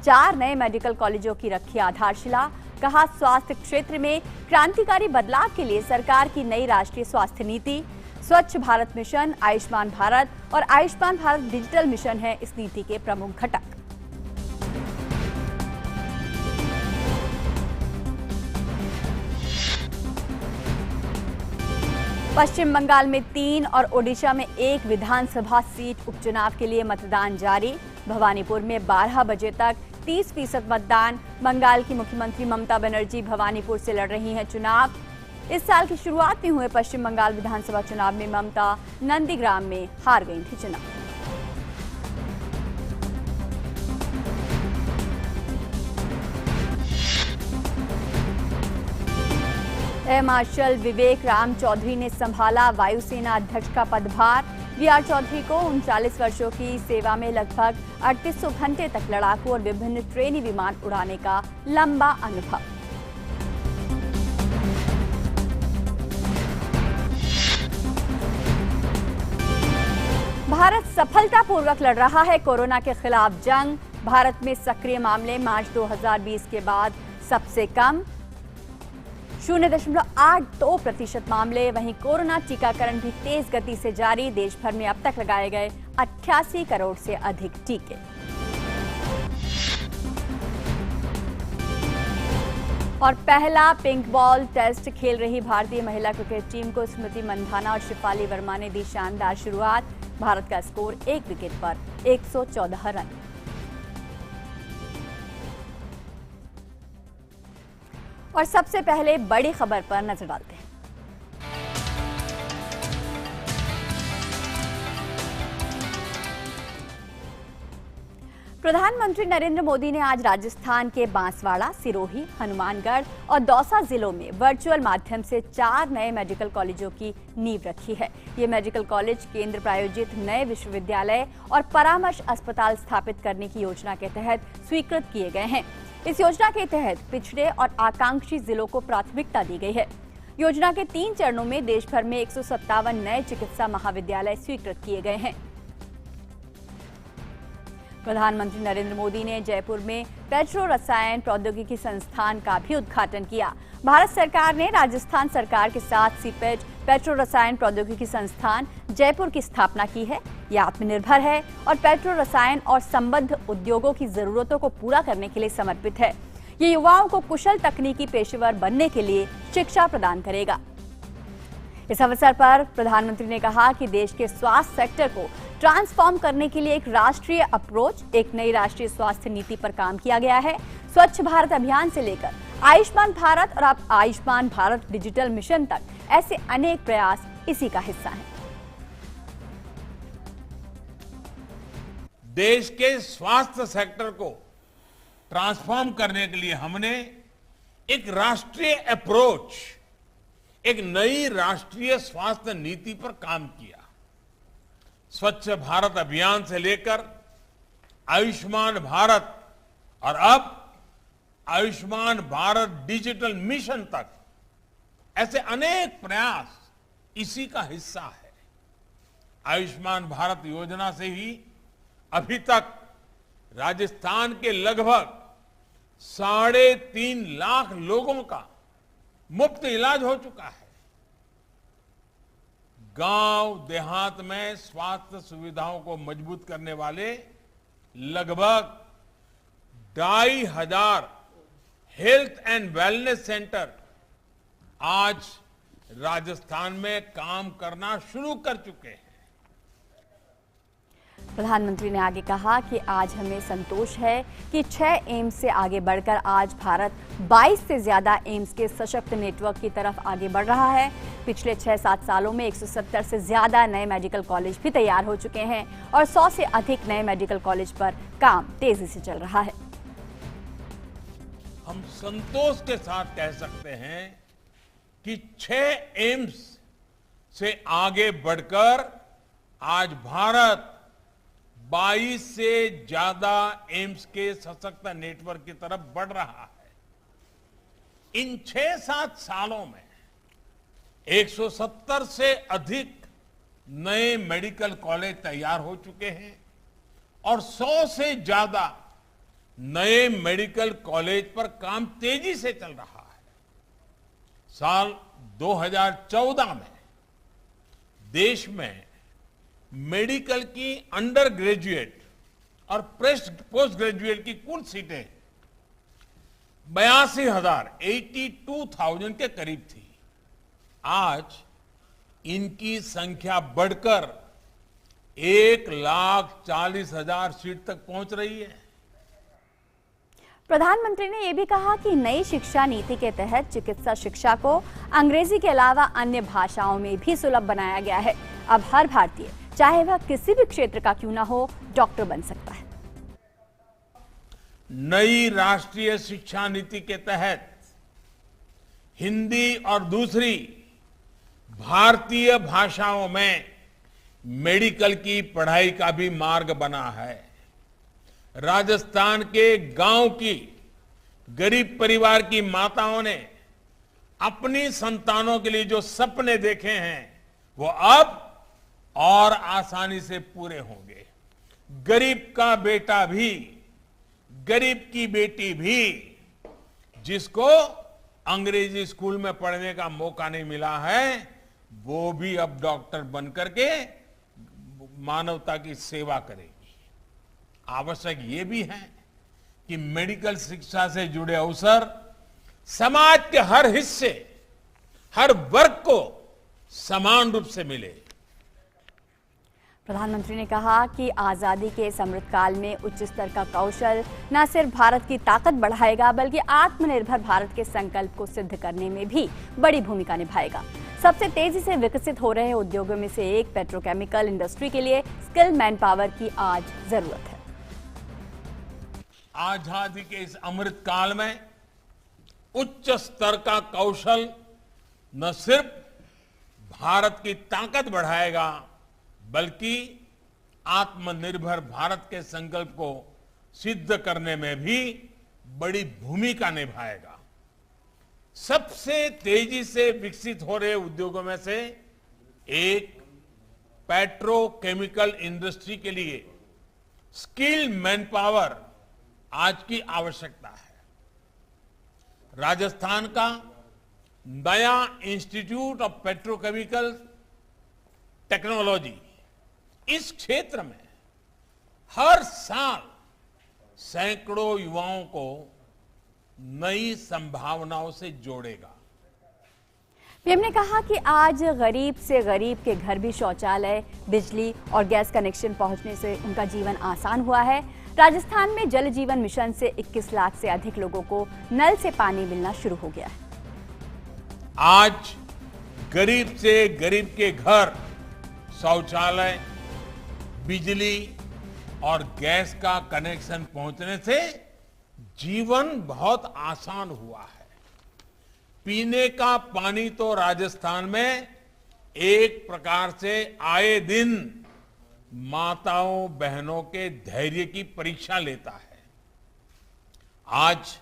4 नए मेडिकल कॉलेजों की रखी आधारशिला। कहा, स्वास्थ्य क्षेत्र में क्रांतिकारी बदलाव के लिए सरकार की नई राष्ट्रीय स्वास्थ्य नीति, स्वच्छ भारत मिशन, आयुष्मान भारत और आयुष्मान भारत डिजिटल मिशन है इस नीति के प्रमुख घटक। पश्चिम बंगाल में 3 और ओडिशा में 1 विधानसभा सीट उपचुनाव के लिए मतदान जारी। भवानीपुर में 12 बजे तक 30% मतदान। बंगाल की मुख्यमंत्री ममता बनर्जी भवानीपुर से लड़ रही हैं चुनाव। इस साल की शुरुआत में हुए पश्चिम बंगाल विधानसभा चुनाव में ममता नंदीग्राम में हार गई थी चुनाव। एयर मार्शल विवेक राम चौधरी ने संभाला वायुसेना अध्यक्ष का पदभार। वीआर चौधरी को 39 वर्षों की सेवा में लगभग 3800 घंटे तक लड़ाकू और विभिन्न ट्रेनी विमान उड़ाने का लंबा अनुभव। भारत सफलतापूर्वक लड़ रहा है कोरोना के खिलाफ जंग। भारत में सक्रिय मामले मार्च 2020 के बाद सबसे कम, 0.82% मामले। वहीं कोरोना टीकाकरण भी तेज गति से जारी। देश भर में अब तक लगाए गए 88 करोड़ से अधिक टीके। और पहला पिंक बॉल टेस्ट खेल रही भारतीय महिला क्रिकेट टीम को स्मृति मंधाना और शिफाली वर्मा ने दी शानदार शुरुआत। भारत का स्कोर 1 विकेट पर 114 रन। और सबसे पहले बड़ी खबर पर नजर डालते हैं। प्रधानमंत्री नरेंद्र मोदी ने आज राजस्थान के बांसवाड़ा, सिरोही, हनुमानगढ़ और दौसा जिलों में वर्चुअल माध्यम से 4 नए मेडिकल कॉलेजों की नींव रखी है। ये मेडिकल कॉलेज केंद्र प्रायोजित नए विश्वविद्यालय और परामर्श अस्पताल स्थापित करने की योजना के तहत स्वीकृत किए गए हैं। इस योजना के तहत पिछड़े और आकांक्षी जिलों को प्राथमिकता दी गई है। योजना के 3 चरणों में देश भर में 157 नए चिकित्सा महाविद्यालय स्वीकृत किए गए हैं। प्रधानमंत्री नरेंद्र मोदी ने जयपुर में पेट्रो रसायन प्रौद्योगिकी संस्थान का भी उद्घाटन किया। भारत सरकार ने राजस्थान सरकार के साथ सीपेट पेट्रो रसायन प्रौद्योगिकी संस्थान जयपुर की स्थापना की है। यह आत्मनिर्भर है और पेट्रो रसायन और संबद्ध उद्योगों की जरूरतों को पूरा करने के लिए समर्पित है। ये युवाओं को कुशल तकनीकी पेशेवर बनने के लिए शिक्षा प्रदान करेगा। इस अवसर पर प्रधानमंत्री ने कहा कि देश के स्वास्थ्य सेक्टर को ट्रांसफॉर्म करने के लिए एक राष्ट्रीय अप्रोच, एक नई राष्ट्रीय स्वास्थ्य नीति पर काम किया गया है। स्वच्छ भारत अभियान से लेकर आयुष्मान भारत और अब आयुष्मान भारत डिजिटल मिशन तक ऐसे अनेक प्रयास इसी का हिस्सा हैं। देश के स्वास्थ्य सेक्टर को ट्रांसफॉर्म करने के लिए हमने एक राष्ट्रीय अप्रोच, एक नई राष्ट्रीय स्वास्थ्य नीति पर काम किया। स्वच्छ भारत अभियान से लेकर आयुष्मान भारत और अब आयुष्मान भारत डिजिटल मिशन तक ऐसे अनेक प्रयास इसी का हिस्सा है। आयुष्मान भारत योजना से ही अभी तक राजस्थान के लगभग 3.5 लाख लोगों का मुफ्त इलाज हो चुका है। गांव देहात में स्वास्थ्य सुविधाओं को मजबूत करने वाले लगभग 2,500 हेल्थ एंड वेलनेस सेंटर आज राजस्थान में काम करना शुरू कर चुके हैं। प्रधानमंत्री ने आगे कहा कि आज हमें संतोष है कि 6 एम्स से आगे बढ़कर आज भारत 22 से ज्यादा एम्स के सशक्त नेटवर्क की तरफ आगे बढ़ रहा है। पिछले 6-7 सालों में 170 से ज्यादा नए मेडिकल कॉलेज भी तैयार हो चुके हैं और 100 से अधिक नए मेडिकल कॉलेज पर काम तेजी से चल रहा है। हम संतोष के साथ कह सकते हैं कि 6 एम्स से आगे बढ़कर आज भारत 22 से ज्यादा एम्स के सशक्त नेटवर्क की तरफ बढ़ रहा है। इन 6-7 सालों में 170 से अधिक नए मेडिकल कॉलेज तैयार हो चुके हैं और 100 से ज्यादा नए मेडिकल कॉलेज पर काम तेजी से चल रहा है। साल 2014 में देश में मेडिकल की अंडर ग्रेजुएट और पोस्ट ग्रेजुएट की कुल सीटें 82,000 के करीब थी। आज इनकी संख्या बढ़कर 1,40,000 सीट तक पहुंच रही है। प्रधानमंत्री ने यह भी कहा कि नई शिक्षा नीति के तहत चिकित्सा शिक्षा को अंग्रेजी के अलावा अन्य भाषाओं में भी सुलभ बनाया गया है। अब हर भारतीय, चाहे वह किसी भी क्षेत्र का क्यों ना हो, डॉक्टर बन सकता है। नई राष्ट्रीय शिक्षा नीति के तहत हिंदी और दूसरी भारतीय भाषाओं में मेडिकल की पढ़ाई का भी मार्ग बना है। राजस्थान के गांव की गरीब परिवार की माताओं ने अपनी संतानों के लिए जो सपने देखे हैं वो अब और आसानी से पूरे होंगे। गरीब का बेटा भी, गरीब की बेटी भी, जिसको अंग्रेजी स्कूल में पढ़ने का मौका नहीं मिला है, वो भी अब डॉक्टर बनकर के मानवता की सेवा करेगी। आवश्यक ये भी है कि मेडिकल शिक्षा से जुड़े अवसर समाज के हर हिस्से, हर वर्ग को समान रूप से मिले। प्रधानमंत्री ने कहा कि आजादी के इस अमृतकाल में उच्च स्तर का कौशल न सिर्फ भारत की ताकत बढ़ाएगा, बल्कि आत्मनिर्भर भारत के संकल्प को सिद्ध करने में भी बड़ी भूमिका निभाएगा। सबसे तेजी से विकसित हो रहे उद्योगों में से एक पेट्रोकेमिकल इंडस्ट्री के लिए स्किल मैन पावर की आज जरूरत है। आजादी के इस अमृत काल में उच्च स्तर का कौशल न सिर्फ भारत की ताकत बढ़ाएगा, बल्कि आत्मनिर्भर भारत के संकल्प को सिद्ध करने में भी बड़ी भूमिका निभाएगा। सबसे तेजी से विकसित हो रहे उद्योगों में से एक पेट्रोकेमिकल इंडस्ट्री के लिए स्किल मैन पावर आज की आवश्यकता है। राजस्थान का नया इंस्टीट्यूट ऑफ पेट्रोकेमिकल टेक्नोलॉजी इस क्षेत्र में हर साल सैकड़ों युवाओं को नई संभावनाओं से जोड़ेगा। पीएम ने कहा कि आज गरीब से गरीब के घर भी शौचालय, बिजली और गैस कनेक्शन पहुंचने से उनका जीवन आसान हुआ है। राजस्थान में जल जीवन मिशन से 21 लाख से अधिक लोगों को नल से पानी मिलना शुरू हो गया है। आज गरीब से गरीब के घर शौचालय, बिजली और गैस का कनेक्शन पहुंचने से जीवन बहुत आसान हुआ है। पीने का पानी तो राजस्थान में एक प्रकार से आए दिन माताओं बहनों के धैर्य की परीक्षा लेता है। आज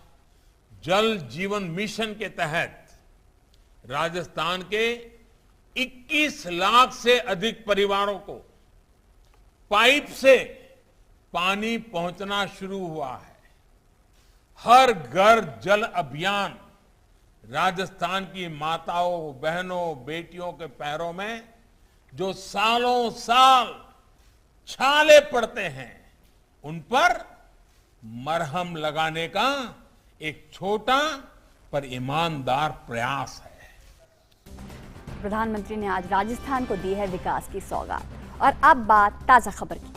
जल जीवन मिशन के तहत राजस्थान के 21 लाख से अधिक परिवारों को पाइप से पानी पहुंचना शुरू हुआ है। हर घर जल अभियान राजस्थान की माताओं, बहनों, बेटियों के पैरों में जो सालों साल छाले पड़ते हैं, उन पर मरहम लगाने का एक छोटा पर ईमानदार प्रयास है। प्रधानमंत्री ने आज राजस्थान को दी है विकास की सौगात। और अब बात ताजा खबर की।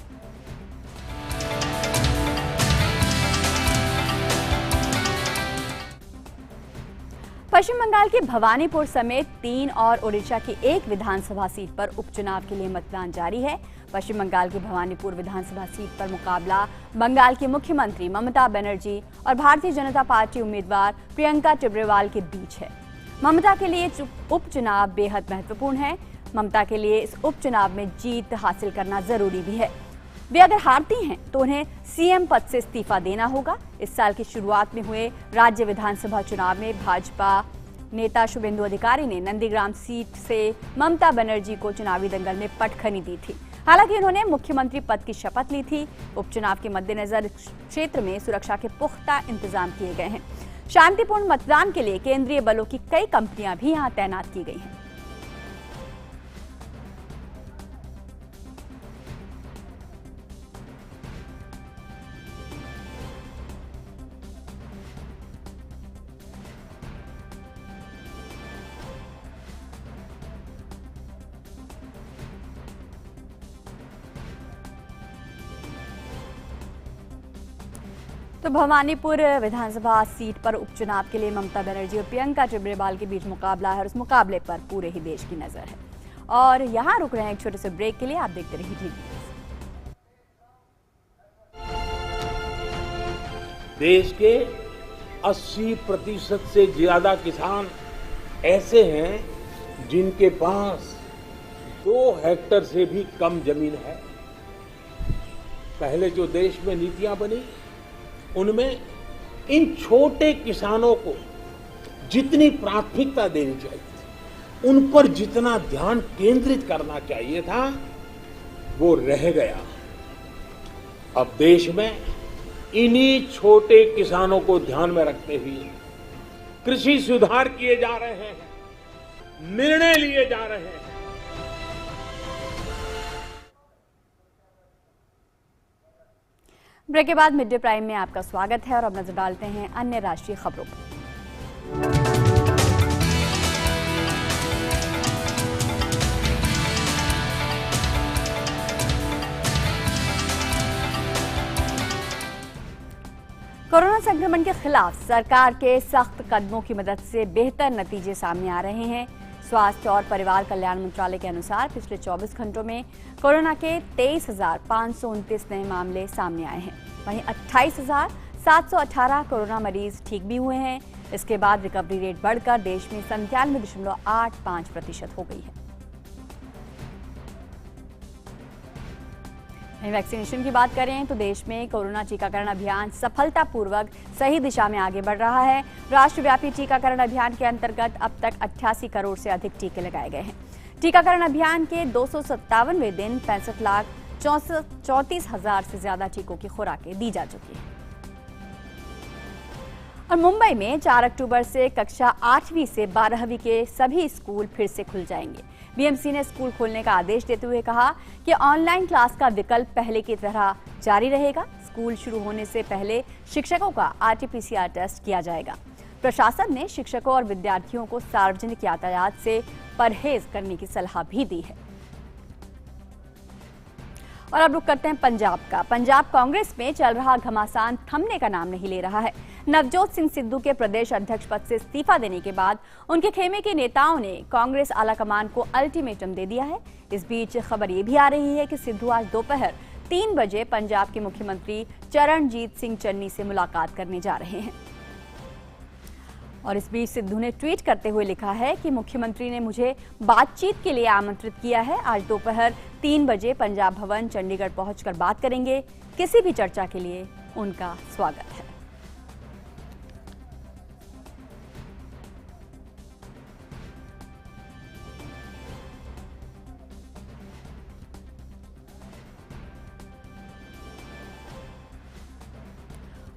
पश्चिम बंगाल के भवानीपुर समेत 3 और ओडिशा की एक विधानसभा सीट पर उपचुनाव के लिए मतदान जारी है। पश्चिम बंगाल की भवानीपुर विधानसभा सीट पर मुकाबला बंगाल की मुख्यमंत्री ममता बनर्जी और भारतीय जनता पार्टी उम्मीदवार प्रियंका टिब्रेवाल के बीच है। ममता के लिए उपचुनाव बेहद महत्वपूर्ण है। ममता के लिए इस उपचुनाव में जीत हासिल करना जरूरी भी है। वे अगर हारती हैं तो उन्हें सीएम पद से इस्तीफा देना होगा। इस साल की शुरुआत में हुए राज्य विधानसभा चुनाव में भाजपा नेता शुभेंदु अधिकारी ने नंदीग्राम सीट से ममता बनर्जी को चुनावी दंगल में पटखनी दी थी। हालांकि उन्होंने मुख्यमंत्री पद की शपथ ली थी। उपचुनाव के मद्देनजर क्षेत्र में सुरक्षा के पुख्ता इंतजाम किए गए हैं। शांतिपूर्ण मतदान के लिए केंद्रीय बलों की कई कंपनियां भी यहां तैनात की गई हैं। तो भवानीपुर विधानसभा सीट पर उपचुनाव के लिए ममता बनर्जी और प्रियंका टिब्रेबाल के बीच मुकाबला है और इस मुकाबले पर पूरे ही देश की नजर है। और यहां रुक रहे हैं एक छोटे से ब्रेक के लिए। आप देखते रहिए टीवी। देश के 80% से ज्यादा किसान ऐसे हैं जिनके पास 2 हेक्टेयर से भी कम जमीन है। पहले जो देश में नीतियां बनी उनमें इन छोटे किसानों को जितनी प्राथमिकता देनी चाहिए थी, उन पर जितना ध्यान केंद्रित करना चाहिए था, वो रह गया। अब देश में इन्हीं छोटे किसानों को ध्यान में रखते हुए कृषि सुधार किए जा रहे हैं, निर्णय लिए जा रहे हैं। ब्रेक के बाद मिड डे प्राइम में आपका स्वागत है और अब नजर डालते हैं अन्य राष्ट्रीय खबरों पर। कोरोना संक्रमण के खिलाफ सरकार के सख्त कदमों की मदद से बेहतर नतीजे सामने आ रहे हैं। स्वास्थ्य और परिवार कल्याण मंत्रालय के अनुसार पिछले 24 घंटों में कोरोना के 23,529 नए मामले सामने आए हैं। वहीं 28,718 कोरोना मरीज ठीक भी हुए हैं। इसके बाद रिकवरी रेट बढ़कर देश में 97.85% हो गई है। वैक्सीनेशन की बात करें तो देश में कोरोना टीकाकरण अभियान सफलतापूर्वक सही दिशा में आगे बढ़ रहा है। राष्ट्रव्यापी टीकाकरण अभियान के अंतर्गत अब तक 88 करोड़ से अधिक टीके लगाए गए हैं। टीकाकरण अभियान के 257वें दिन 65,34,000 से ज्यादा टीकों की खुराकें दी जा चुकी हैं। और मुंबई में 4 अक्टूबर से कक्षा 8वीं से 12वीं के सभी स्कूल फिर से खुल जाएंगे। बीएमसी ने स्कूल खोलने का आदेश देते हुए कहा कि ऑनलाइन क्लास का विकल्प पहले की तरह जारी रहेगा। स्कूल शुरू होने से पहले शिक्षकों का RT-PCR टेस्ट किया जाएगा। प्रशासन ने शिक्षकों और विद्यार्थियों को सार्वजनिक यातायात से परहेज करने की सलाह भी दी है। और अब रुक करते हैं पंजाब का। पंजाब कांग्रेस में चल रहा घमासान थमने का नाम नहीं ले रहा है। नवजोत सिंह सिद्धू के प्रदेश अध्यक्ष पद से इस्तीफा देने के बाद उनके खेमे के नेताओं ने कांग्रेस आलाकमान को अल्टीमेटम दे दिया है। इस बीच खबर ये भी आ रही है कि सिद्धू आज दोपहर 3 बजे पंजाब के मुख्यमंत्री चरणजीत सिंह चन्नी से मुलाकात करने जा रहे हैं। और इस बीच सिद्धू ने ट्वीट करते हुए लिखा है कि मुख्यमंत्री ने मुझे बातचीत के लिए आमंत्रित किया है। आज दोपहर 3 बजे पंजाब भवन चंडीगढ़ पहुंचकर बात करेंगे। किसी भी चर्चा के लिए उनका स्वागत है।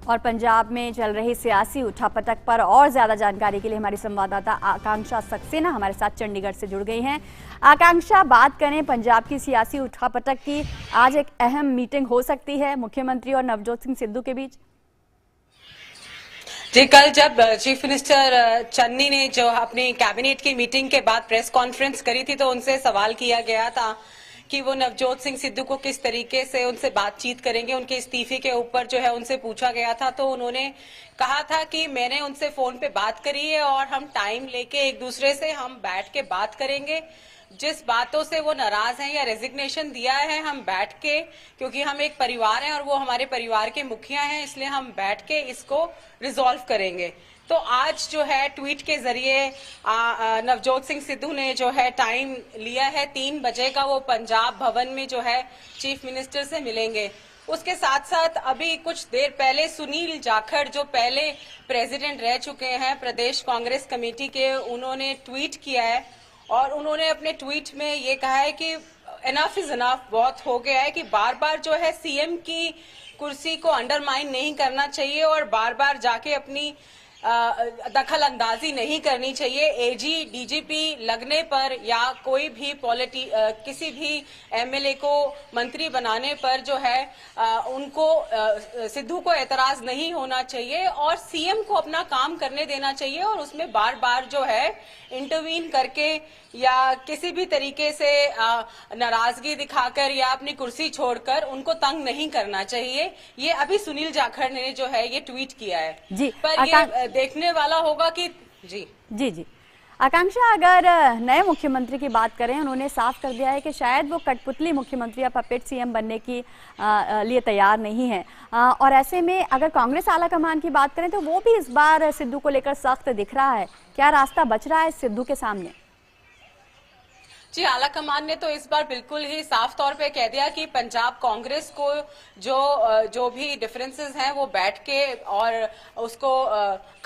और पंजाब में चल रही सियासी उठापटक पर और ज्यादा जानकारी के लिए हमारी संवाददाता आकांक्षा सक्सेना हमारे साथ चंडीगढ़ से जुड़ गई हैं। आकांक्षा, बात करें पंजाब की सियासी उठापटक की, आज एक अहम मीटिंग हो सकती है मुख्यमंत्री और नवजोत सिंह सिद्धू के बीच। जी, कल जब चीफ मिनिस्टर चन्नी ने जो अपनी कैबिनेट की मीटिंग के बाद प्रेस कॉन्फ्रेंस करी थी तो उनसे सवाल किया गया था कि वो नवजोत सिंह सिद्धू को किस तरीके से उनसे बातचीत करेंगे। उनके इस्तीफे के ऊपर जो है उनसे पूछा गया था तो उन्होंने कहा था कि मैंने उनसे फोन पे बात करी है और हम टाइम लेके एक दूसरे से हम बैठ के बात करेंगे। जिस बातों से वो नाराज हैं या रेजिग्नेशन दिया है, हम बैठ के, क्योंकि हम एक परिवार हैं और वो हमारे परिवार के मुखिया हैं, इसलिए हम बैठ के इसको रिजॉल्व करेंगे। तो आज जो है ट्वीट के जरिए नवजोत सिंह सिद्धू ने जो है टाइम लिया है 3 बजे का, वो पंजाब भवन में जो है चीफ मिनिस्टर से मिलेंगे। उसके साथ साथ अभी कुछ देर पहले सुनील जाखड़ जो पहले प्रेसिडेंट रह चुके हैं प्रदेश कांग्रेस कमेटी के, उन्होंने ट्वीट किया है और उन्होंने अपने ट्वीट में ये कहा है कि इनफ इज इनफ, बहुत हो गया है कि बार बार जो है सीएम की कुर्सी को अंडरमाइन नहीं करना चाहिए और बार बार जाके अपनी दखल अंदाजी नहीं करनी चाहिए। एजी डीजीपी लगने पर या कोई भी किसी भी एमएलए को मंत्री बनाने पर जो है उनको सिद्धू को एतराज नहीं होना चाहिए और सीएम को अपना काम करने देना चाहिए और उसमें बार बार जो है इंटरवीन करके या किसी भी तरीके से नाराजगी दिखाकर या अपनी कुर्सी छोड़कर उनको तंग नहीं करना चाहिए। ये अभी सुनील जाखड़ ने जो है ये ट्वीट किया है जी, पर ये देखने वाला होगा कि जी आकांक्षा, अगर नए मुख्यमंत्री की बात करें, उन्होंने साफ कर दिया है कि शायद वो कठपुतली मुख्यमंत्री या पपेट सीएम बनने की लिए तैयार नहीं है और ऐसे में अगर कांग्रेस आला कमान की बात करें तो वो भी इस बार सिद्धू को लेकर सख्त दिख रहा है। क्या रास्ता बच रहा है सिद्धू के सामने? जी, आला कमान ने तो इस बार बिल्कुल ही साफ तौर पे कह दिया कि पंजाब कांग्रेस को जो भी डिफरेंसेस हैं वो बैठ के और उसको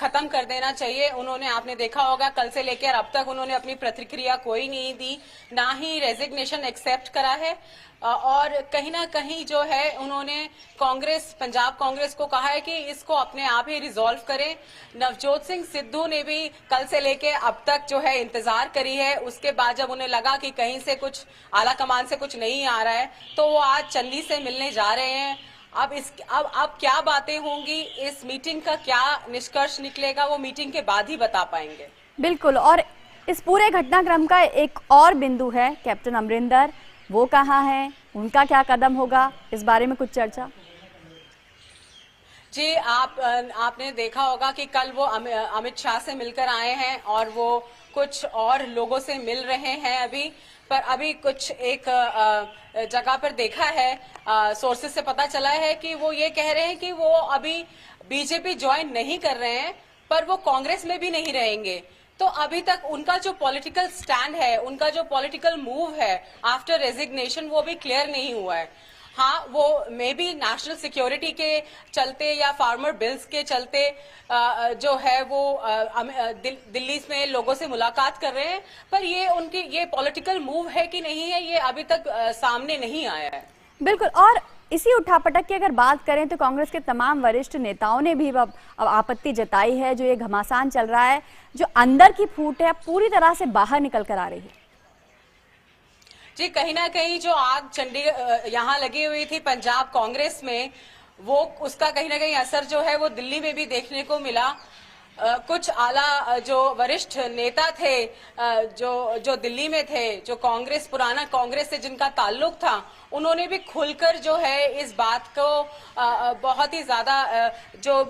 खत्म कर देना चाहिए। उन्होंने, आपने देखा होगा, कल से लेकर अब तक उन्होंने अपनी प्रतिक्रिया कोई नहीं दी, ना ही रेजिग्नेशन एक्सेप्ट करा है और कहीं ना कहीं जो है उन्होंने पंजाब कांग्रेस को कहा है कि इसको अपने आप ही रिजॉल्व करें। नवजोत सिंह सिद्धू ने भी कल से लेके अब तक जो है इंतजार करी है, उसके बाद जब उन्हें लगा कि कहीं से कुछ आला कमान से कुछ नहीं आ रहा है तो वो आज चन्नी से मिलने जा रहे हैं। अब क्या बातें होंगी, इस मीटिंग का क्या निष्कर्ष निकलेगा, वो मीटिंग के बाद ही बता पाएंगे। बिल्कुल, और इस पूरे घटनाक्रम का एक और बिंदु है कैप्टन अमरिंदर, वो कहाँ हैं, उनका क्या कदम होगा, इस बारे में कुछ चर्चा? जी, आपने देखा होगा कि कल वो अमित शाह से मिलकर आए हैं और वो कुछ और लोगों से मिल रहे हैं अभी कुछ एक जगह पर देखा है, सोर्सेस से पता चला है कि वो ये कह रहे हैं कि वो अभी बीजेपी ज्वाइन नहीं कर रहे हैं पर वो कांग्रेस में भी नहीं रहेंगे। तो अभी तक उनका जो पॉलिटिकल स्टैंड है, उनका जो पॉलिटिकल मूव है आफ्टर रेजिग्नेशन, वो भी क्लियर नहीं हुआ है। हाँ, वो मे बी नेशनल सिक्योरिटी के चलते या फार्मर बिल्स के चलते जो है वो दिल्ली में लोगों से मुलाकात कर रहे हैं, पर ये पॉलिटिकल मूव है कि नहीं है, ये अभी तक सामने नहीं आया है। बिल्कुल, और इसी उठापटक की अगर बात करें तो कांग्रेस के तमाम वरिष्ठ नेताओं ने भी अब आपत्ति जताई है। जो ये घमासान चल रहा है, जो अंदर की फूट है, पूरी तरह से बाहर निकल कर आ रही है। जी, कहीं ना कहीं जो आग चंडीगढ़ यहाँ लगी हुई थी पंजाब कांग्रेस में, वो उसका कहीं ना कहीं असर जो है वो दिल्ली में भी देखने को मिला। कुछ आला जो वरिष्ठ नेता थे जो दिल्ली में थे, जो पुराना कांग्रेस से जिनका ताल्लुक था, उन्होंने भी खुलकर जो है इस बात को बहुत ही ज्यादा जो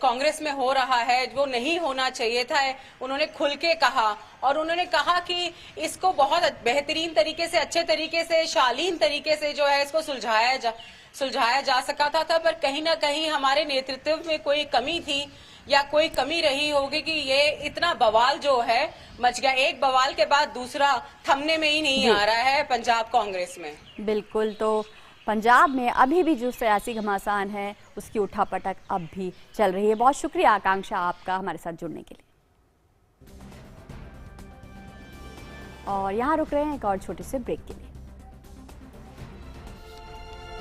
कांग्रेस में हो रहा है वो नहीं होना चाहिए था, उन्होंने खुल के कहा और उन्होंने कहा कि इसको बहुत बेहतरीन तरीके से, अच्छे तरीके से, शालीन तरीके से जो है इसको सुलझाया जा सका था पर कहीं ना कहीं हमारे नेतृत्व में कोई कमी थी या कोई कमी रही होगी कि ये इतना बवाल जो है मच गया। एक बवाल के बाद दूसरा थमने में ही नहीं आ रहा है पंजाब कांग्रेस में। बिल्कुल, तो पंजाब में अभी भी जो सियासी घमासान है उसकी उठापटक अब भी चल रही है। बहुत शुक्रिया आकांक्षा आपका हमारे साथ जुड़ने के लिए। और यहाँ रुक रहे हैं एक और छोटे से ब्रेक के लिए।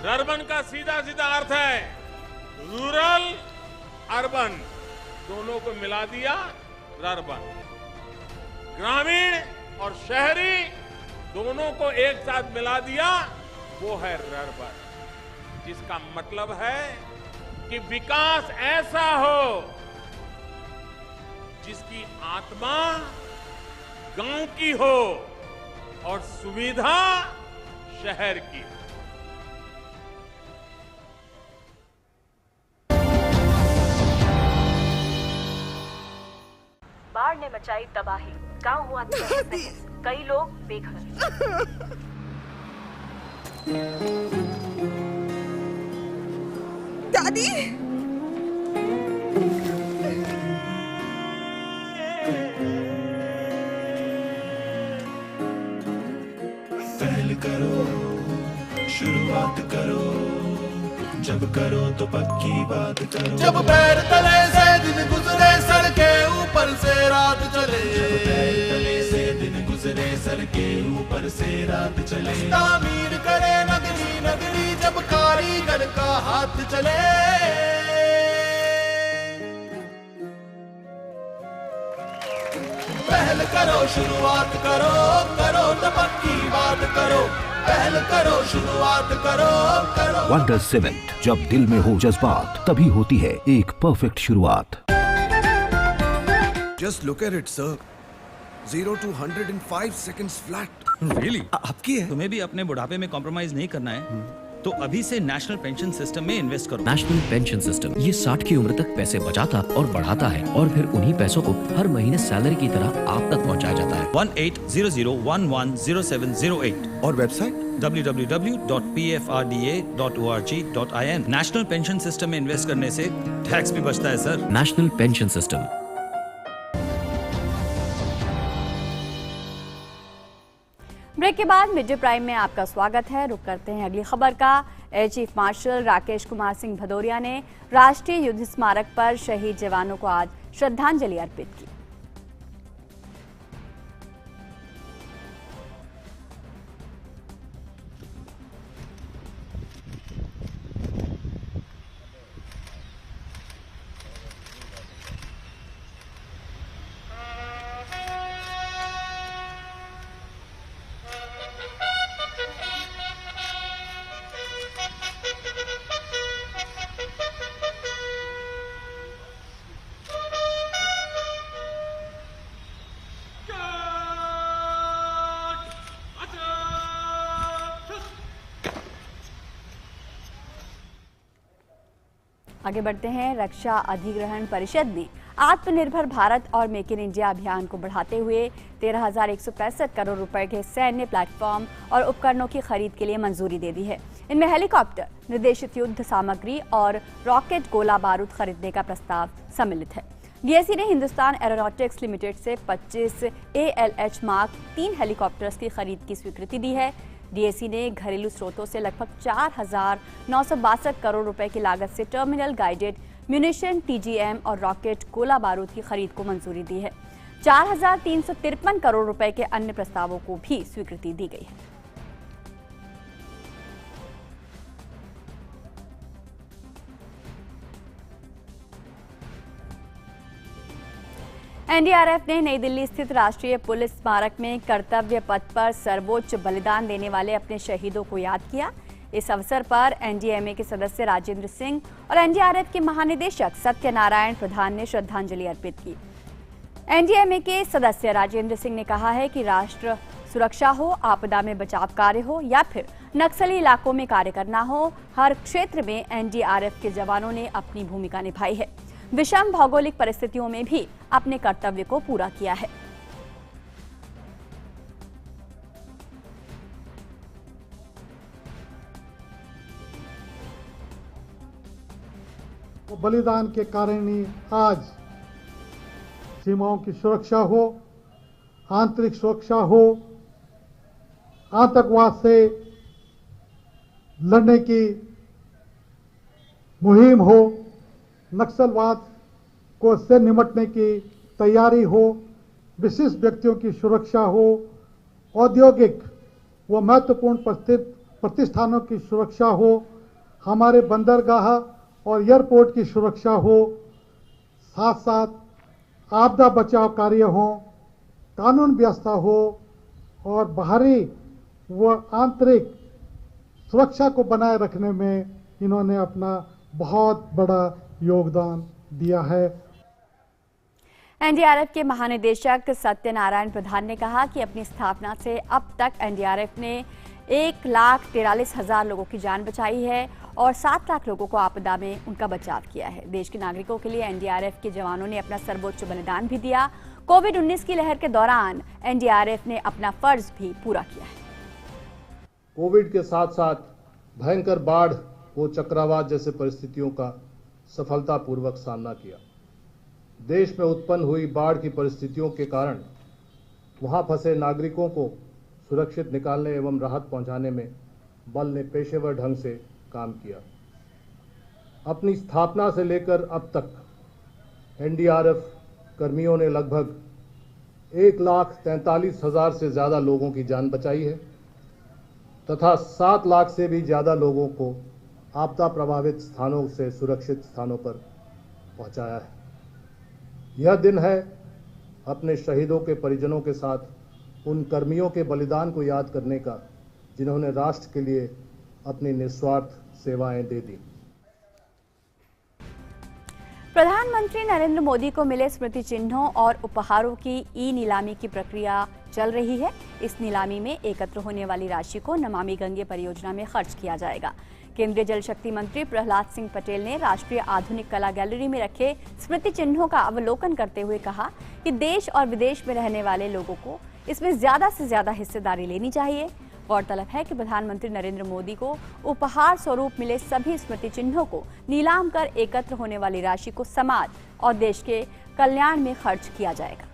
रर्बन का सीधा सीधा अर्थ है रूरल अर्बन, दोनों को मिला दिया रर्बन। ग्रामीण और शहरी दोनों को एक साथ मिला दिया, वो है रर्बन, जिसका मतलब है कि विकास ऐसा हो जिसकी आत्मा गांव की हो और सुविधा शहर की। बाढ़ ने मचाई तबाही, गांव हुआ तहस-नहस, कई लोग बेघर। दादी, पहल करो, शुरुआत करो, जब करो तो पक्की बात करो। जब पैर तले से दिन गुजरे सर के ऊपर से रात चले, जब पैर तले से दिन गुजरे सर के ऊपर बरसे रात चले। तामीर करे नगरी नगरी जब कारीगर का हाथ चले। पहल करो शुरुआत करो, करो तो पक्की बात करो। पहल करो शुरुआत करो, करो। वंडर सीमेंट, जब दिल में हो जज्बात तभी होती है एक परफेक्ट शुरुआत। Just look at it, sir. 0 to 100 in 5 seconds flat. Really? आपकी है? तुम्हें भी अपने बुढ़ापे में कॉम्प्रोमाइज नहीं करना है तो अभी से नेशनल पेंशन सिस्टम में इन्वेस्ट करो। नेशनल पेंशन सिस्टम ये 60 की उम्र तक पैसे बचाता और बढ़ाता है और फिर उन्हीं पैसों को हर महीने सैलरी की तरह आप तक पहुंचाया जाता है। 1800110708 और website www.pfrda.org.in। National pension system में इन्वेस्ट करने से टैक्स भी बचता है sir. National pension system. Break के बाद मिड डे प्राइम में आपका स्वागत है। रुक करते हैं अगली खबर का। Air chief marshal Rakesh Kumar Singh Bhadauria ने राष्ट्रीय युद्ध स्मारक पर शहीद जवानों को आज श्रद्धांजलि अर्पित की। आगे बढ़ते हैं। रक्षा अधिग्रहण परिषद ने आत्मनिर्भर भारत और मेक इन इंडिया अभियान को बढ़ाते हुए 13,165 करोड़ रुपए के सैन्य प्लेटफॉर्म और उपकरणों की खरीद के लिए मंजूरी दे दी है। इनमें हेलीकॉप्टर, निर्देशित युद्ध सामग्री और रॉकेट गोला बारूद खरीदने का प्रस्ताव सम्मिलित है। डीएसी ने हिंदुस्तान एरोनॉटिक्स लिमिटेड से 25 ALH मार्क 3 हेलीकॉप्टर्स की खरीद की स्वीकृति दी है। डीएसी ने घरेलू स्रोतों से लगभग 4,962 करोड़ रुपए की लागत से टर्मिनल गाइडेड म्यूनिशन, TGM और रॉकेट गोला बारूद की खरीद को मंजूरी दी है। 4,353 करोड़ रुपए के अन्य प्रस्तावों को भी स्वीकृति दी गई है। एनडीआरएफ ने नई दिल्ली स्थित राष्ट्रीय पुलिस स्मारक में कर्तव्य पथ पर सर्वोच्च बलिदान देने वाले अपने शहीदों को याद किया। इस अवसर पर एनडीएमए के सदस्य राजेंद्र सिंह और एनडीआरएफ के महानिदेशक सत्यनारायण प्रधान ने श्रद्धांजलि अर्पित की। एनडीएमए के सदस्य राजेंद्र सिंह ने कहा है कि राष्ट्र सुरक्षा हो, आपदा में बचाव कार्य हो या फिर नक्सली इलाकों में कार्य करना हो, हर क्षेत्र में एनडीआरएफ के जवानों ने अपनी भूमिका निभाई है। विषम भौगोलिक परिस्थितियों में भी अपने कर्तव्य को पूरा किया है। बलिदान के कारण ही आज सीमाओं की सुरक्षा हो, आंतरिक सुरक्षा हो, आतंकवाद से लड़ने की मुहिम हो, नक्सलवाद को से निपटने की तैयारी हो, विशिष्ट व्यक्तियों की सुरक्षा हो, औद्योगिक व महत्वपूर्ण प्रतिष्ठानों की सुरक्षा हो, हमारे बंदरगाह और एयरपोर्ट की सुरक्षा हो, साथ साथ आपदा बचाव कार्य हो, कानून व्यवस्था हो और बाहरी व आंतरिक सुरक्षा को बनाए रखने में इन्होंने अपना बहुत बड़ा योगदान दिया है। एनडीआरएफ के महानिदेशक सत्यनारायण प्रधान ने कहा कि अपनी स्थापना से अब तक एनडीआरएफ ने 1,43,000 लोगों की जान बचाई है और 7 लाख लोगों को आपदा में उनका बचाव किया है। देश के नागरिकों के लिए एनडीआरएफ के जवानों ने अपना सर्वोच्च बलिदान भी दिया। कोविड-19 की लहर के दौरान एनडीआरएफ ने अपना फर्ज भी पूरा किया है। कोविड के साथ साथ भयंकर बाढ़ व चक्रवात जैसे परिस्थितियों का सफलतापूर्वक सामना किया। देश में उत्पन्न हुई बाढ़ की परिस्थितियों के कारण वहां फंसे नागरिकों को सुरक्षित निकालने एवं राहत पहुंचाने में बल ने पेशेवर ढंग से काम किया। अपनी स्थापना से लेकर अब तक एनडीआरएफ कर्मियों ने लगभग 1,43,000 से ज़्यादा लोगों की जान बचाई है तथा 7 लाख से भी ज़्यादा लोगों को आपदा प्रभावित स्थानों से सुरक्षित स्थानों पर पहुंचाया है। यह दिन है अपने शहीदों के परिजनों के साथ उन कर्मियों के बलिदान को याद करने का जिन्होंने राष्ट्र के लिए अपनी निस्वार्थ सेवाएं दे दी। प्रधानमंत्री नरेंद्र मोदी को मिले स्मृति चिन्हों और उपहारों की ई नीलामी की प्रक्रिया चल रही है। इस नीलामी में एकत्र होने वाली राशि को नमामि गंगे परियोजना में खर्च किया जाएगा। केंद्रीय जल शक्ति मंत्री प्रहलाद सिंह पटेल ने राष्ट्रीय आधुनिक कला गैलरी में रखे स्मृति चिन्हों का अवलोकन करते हुए कहा कि देश और विदेश में रहने वाले लोगों को इसमें ज्यादा से ज्यादा हिस्सेदारी लेनी चाहिए। गौरतलब है कि प्रधानमंत्री नरेंद्र मोदी को उपहार स्वरूप मिले सभी स्मृति चिन्हों को नीलाम कर एकत्र होने वाली राशि को समाज और देश के कल्याण में खर्च किया जाएगा।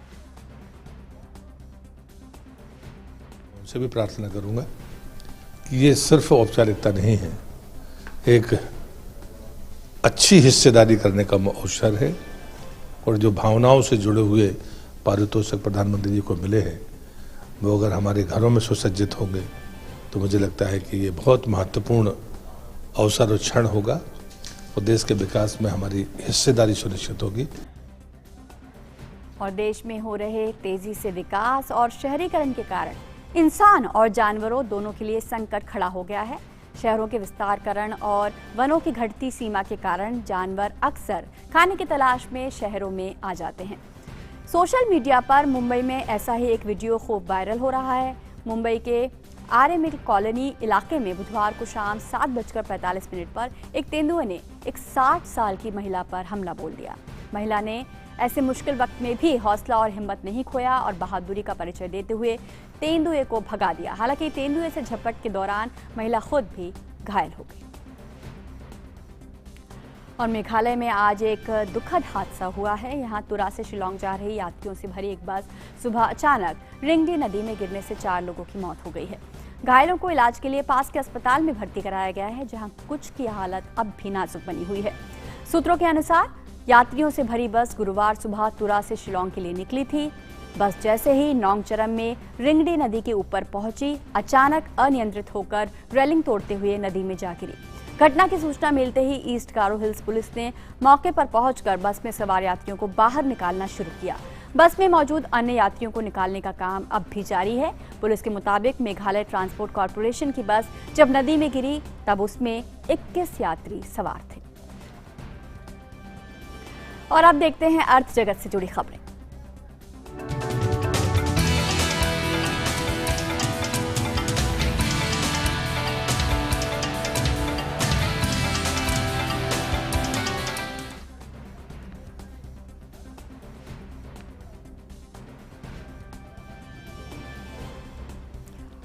उनसे भी प्रार्थना करूंगा कि ये सिर्फ औपचारिकता नहीं है, एक अच्छी हिस्सेदारी करने का अवसर है और जो भावनाओं से जुड़े हुए पारितोषिक प्रधानमंत्री जी को मिले हैं वो अगर हमारे घरों में सुसज्जित होंगे तो मुझे लगता है कि ये बहुत महत्वपूर्ण अवसर और क्षण होगा और देश के विकास में हमारी हिस्सेदारी सुनिश्चित होगी। और देश में हो रहे तेजी से विकास और शहरीकरण के कारण इंसान और जानवरों दोनों के लिए संकट खड़ा हो गया है। शहरों के विस्तारीकरण और वनों की घटती सीमा के कारण जानवर अक्सर खाने की तलाश में शहरों में आ जाते हैं। सोशल मीडिया पर मुंबई में ऐसा ही एक वीडियो खूब वायरल हो रहा है। मुंबई के आर्य मिल कॉलोनी इलाके में बुधवार को शाम 7:45 पर एक तेंदुए ने एक 60 साल की महिला पर हमला बोल दिया। महिला ने ऐसे मुश्किल वक्त में भी हौसला और हिम्मत नहीं खोया और बहादुरी का परिचय देते हुए तेंदुए को भगा दिया। हालांकि तेंदुए से झपट के दौरान महिला खुद भी घायल हो गई। और मेघालय में आज एक दुखद हादसा हुआ है। यहाँ तुरा से शिलांग जा रही यात्रियों से भरी एक बस सुबह अचानक रिंगडी नदी में गिरने से 4 लोगों की मौत हो गई है। घायलों को इलाज के लिए पास के अस्पताल में भर्ती कराया गया है, जहां कुछ की हालत अब भी नाजुक बनी हुई है। सूत्रों के अनुसार यात्रियों से भरी बस गुरुवार सुबह तुरा से शिलांग के लिए निकली थी। बस जैसे ही नोंगचरम में रिंगडी नदी के ऊपर पहुंची, अचानक अनियंत्रित होकर रेलिंग तोड़ते हुए नदी में जा गिरी। घटना की सूचना मिलते ही ईस्ट गारो हिल्स पुलिस ने मौके पर पहुंचकर बस में सवार यात्रियों को बाहर निकालना शुरू किया। बस में मौजूद अन्य यात्रियों को निकालने का काम अब भी जारी है। पुलिस के मुताबिक मेघालय ट्रांसपोर्ट कॉर्पोरेशन की बस जब नदी में गिरी तब उसमें 21 यात्री सवार थे। और अब देखते हैं अर्थ जगत से जुड़ी खबरें।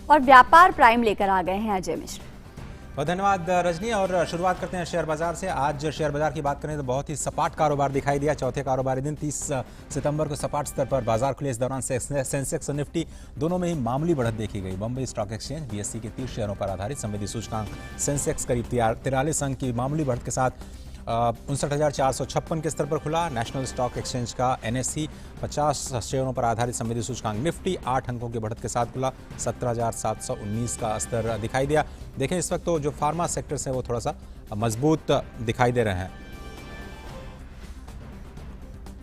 और व्यापार प्राइम लेकर आ गए हैं अजय मिश्र। बहुत धन्यवाद रजनी। और शुरुआत करते हैं शेयर बाजार से। आज शेयर बाजार की बात करें तो बहुत ही सपाट कारोबार दिखाई दिया। चौथे कारोबारी दिन 30 सितंबर को सपाट स्तर पर बाजार खुले। इस दौरान सेंसेक्स और निफ्टी दोनों में ही मामूली बढ़त देखी गई। बम्बई स्टॉक एक्सचेंज बीएसई के 30 शेयरों पर आधारित संवेदी सूचकांक सेंसेक्स करीब 43 अंक की मामूली बढ़त के साथ 59,456 के स्तर पर खुला। नेशनल स्टॉक एक्सचेंज का एनएसई 50 शेयरों पर आधारित संवेदी सूचकांक निफ्टी 8 अंकों की बढ़त के साथ खुला। 17,719 का स्तर दिखाई दिया। देखें इस वक्त तो जो फार्मा सेक्टर्स है वो थोड़ा सा मजबूत दिखाई दे रहे हैं